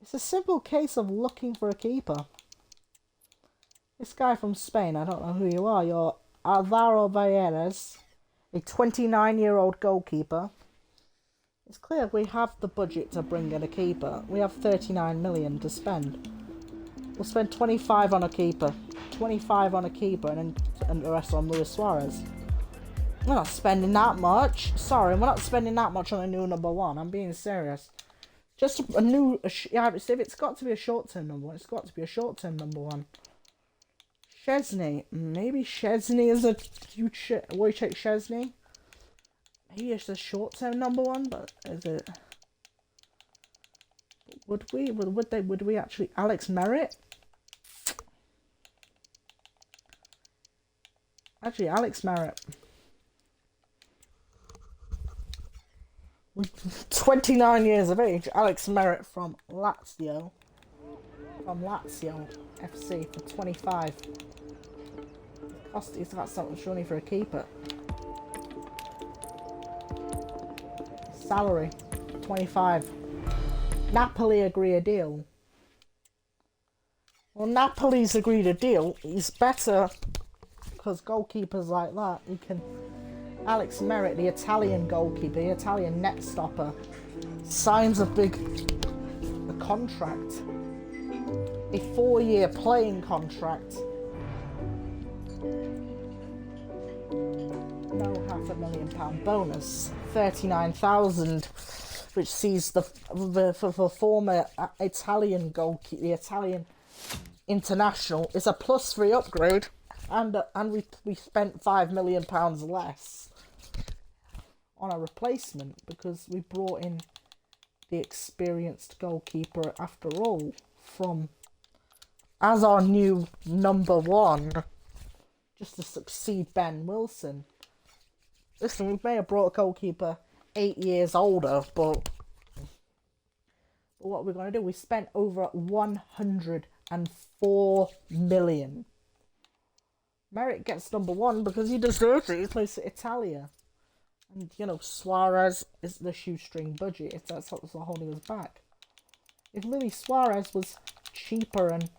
It's a simple case of looking for a keeper. This guy from Spain, I don't know who you are. You're Alvaro Valles, a 29-year-old goalkeeper. It's clear we have the budget to bring in a keeper. We have 39 million to spend. We'll spend 25 on a keeper. 25 on a keeper and the rest on Luis Suarez. We're not spending that much. Sorry, we're not spending that much on a new number one. I'm being serious. Just if it's got to be a short-term number one, it's got to be a short-term number one. Szczesny. Maybe Szczesny is a huge... Wojciech Szczesny. Maybe it's a short-term number one, but is it... Would we actually... Alex Merritt? Actually, Alex Merritt. 29 years of age, Alex Merritt from Lazio. FC for 25. He's got something money for a keeper. Salary 25. Napoli agree a deal. Well, Napoli's agreed a deal. He's better because goalkeepers like that, you can. Alex Merritt, the Italian goalkeeper, the Italian net stopper, signs a contract, a 4-year playing contract. No £500,000 bonus, 39,000, which sees the former Italian goalkeeper, the Italian international, is a +3 upgrade. and we spent £5 million less on a replacement because we brought in the experienced goalkeeper after all from as our new number one, just to succeed Ben Wilson. Listen, we may have brought a goalkeeper 8 years older, but what we're going to do, we spent over 104 million. Merritt gets number one because he deserves it. He plays for Italia. And, you know, Suarez is the shoestring budget. That's what's holding us back. If Luis Suarez was cheaper and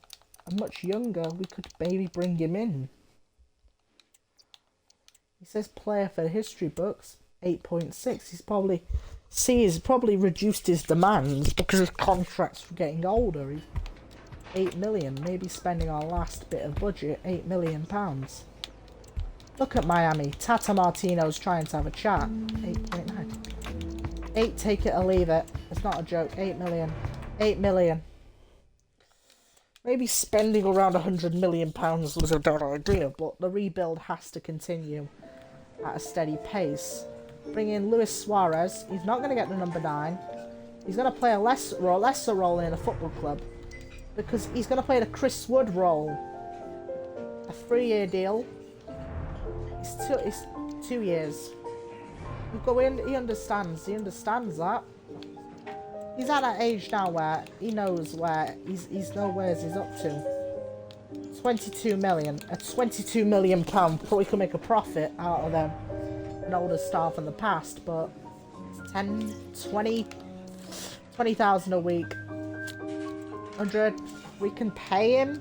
much younger, we could maybe bring him in. He says player for the history books, 8.6. He's probably reduced his demands because his contracts were getting older. He's 8 million, maybe spending our last bit of budget, £8 million. Look at Miami. Tata Martino's trying to have a chat. 8.9. 8, take it or leave it. It's not a joke. 8 million. 8 million. Maybe spending around £100 million was a bad idea, but the rebuild has to continue at a steady pace. Bring in Luis Suarez. He's not going to get the number 9. He's going to play a lesser role in a football club because he's going to play the Chris Wood role. A 3-year deal. It's 2 years. We go in. He understands that. He's at that age now where he knows where he's up to. 22 million. A 22 million pound probably could make a profit out of them. An older star from the past, but 10, 20,000 a week. 100. We can pay him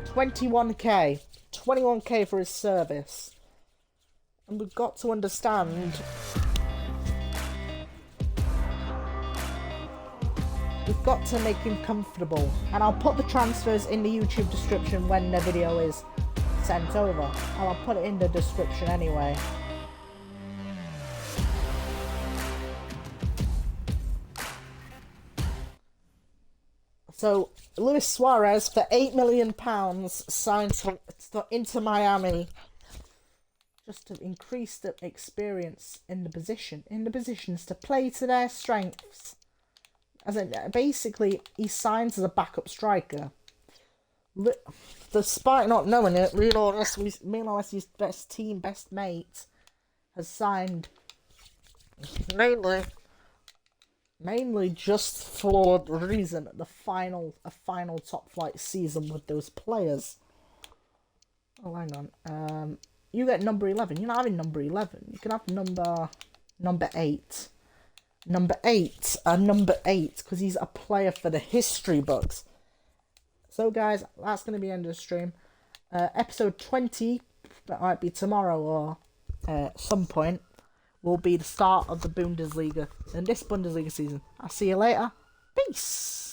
21k. 21k for his service. And we've got to understand, we've got to make him comfortable. And I'll put the transfers in the YouTube description when the video is sent over. And I'll put it in the description anyway. So, Luis Suarez for £8 million signed from Inter Miami. Just to increase the experience in the positions to play to their strengths. As in, basically, he signs as a backup striker. Despite not knowing it, Real Messi's best mate, has signed mainly just for the reason a final top flight season with those players. Oh, hang on. You get number 11. You're not having number 11. You can have number 8. Number 8, because he's a player for the history books. So, guys, that's going to be the end of the stream. Episode 20, that might be tomorrow or some point, will be the start of the Bundesliga, and this Bundesliga season. I'll see you later. Peace!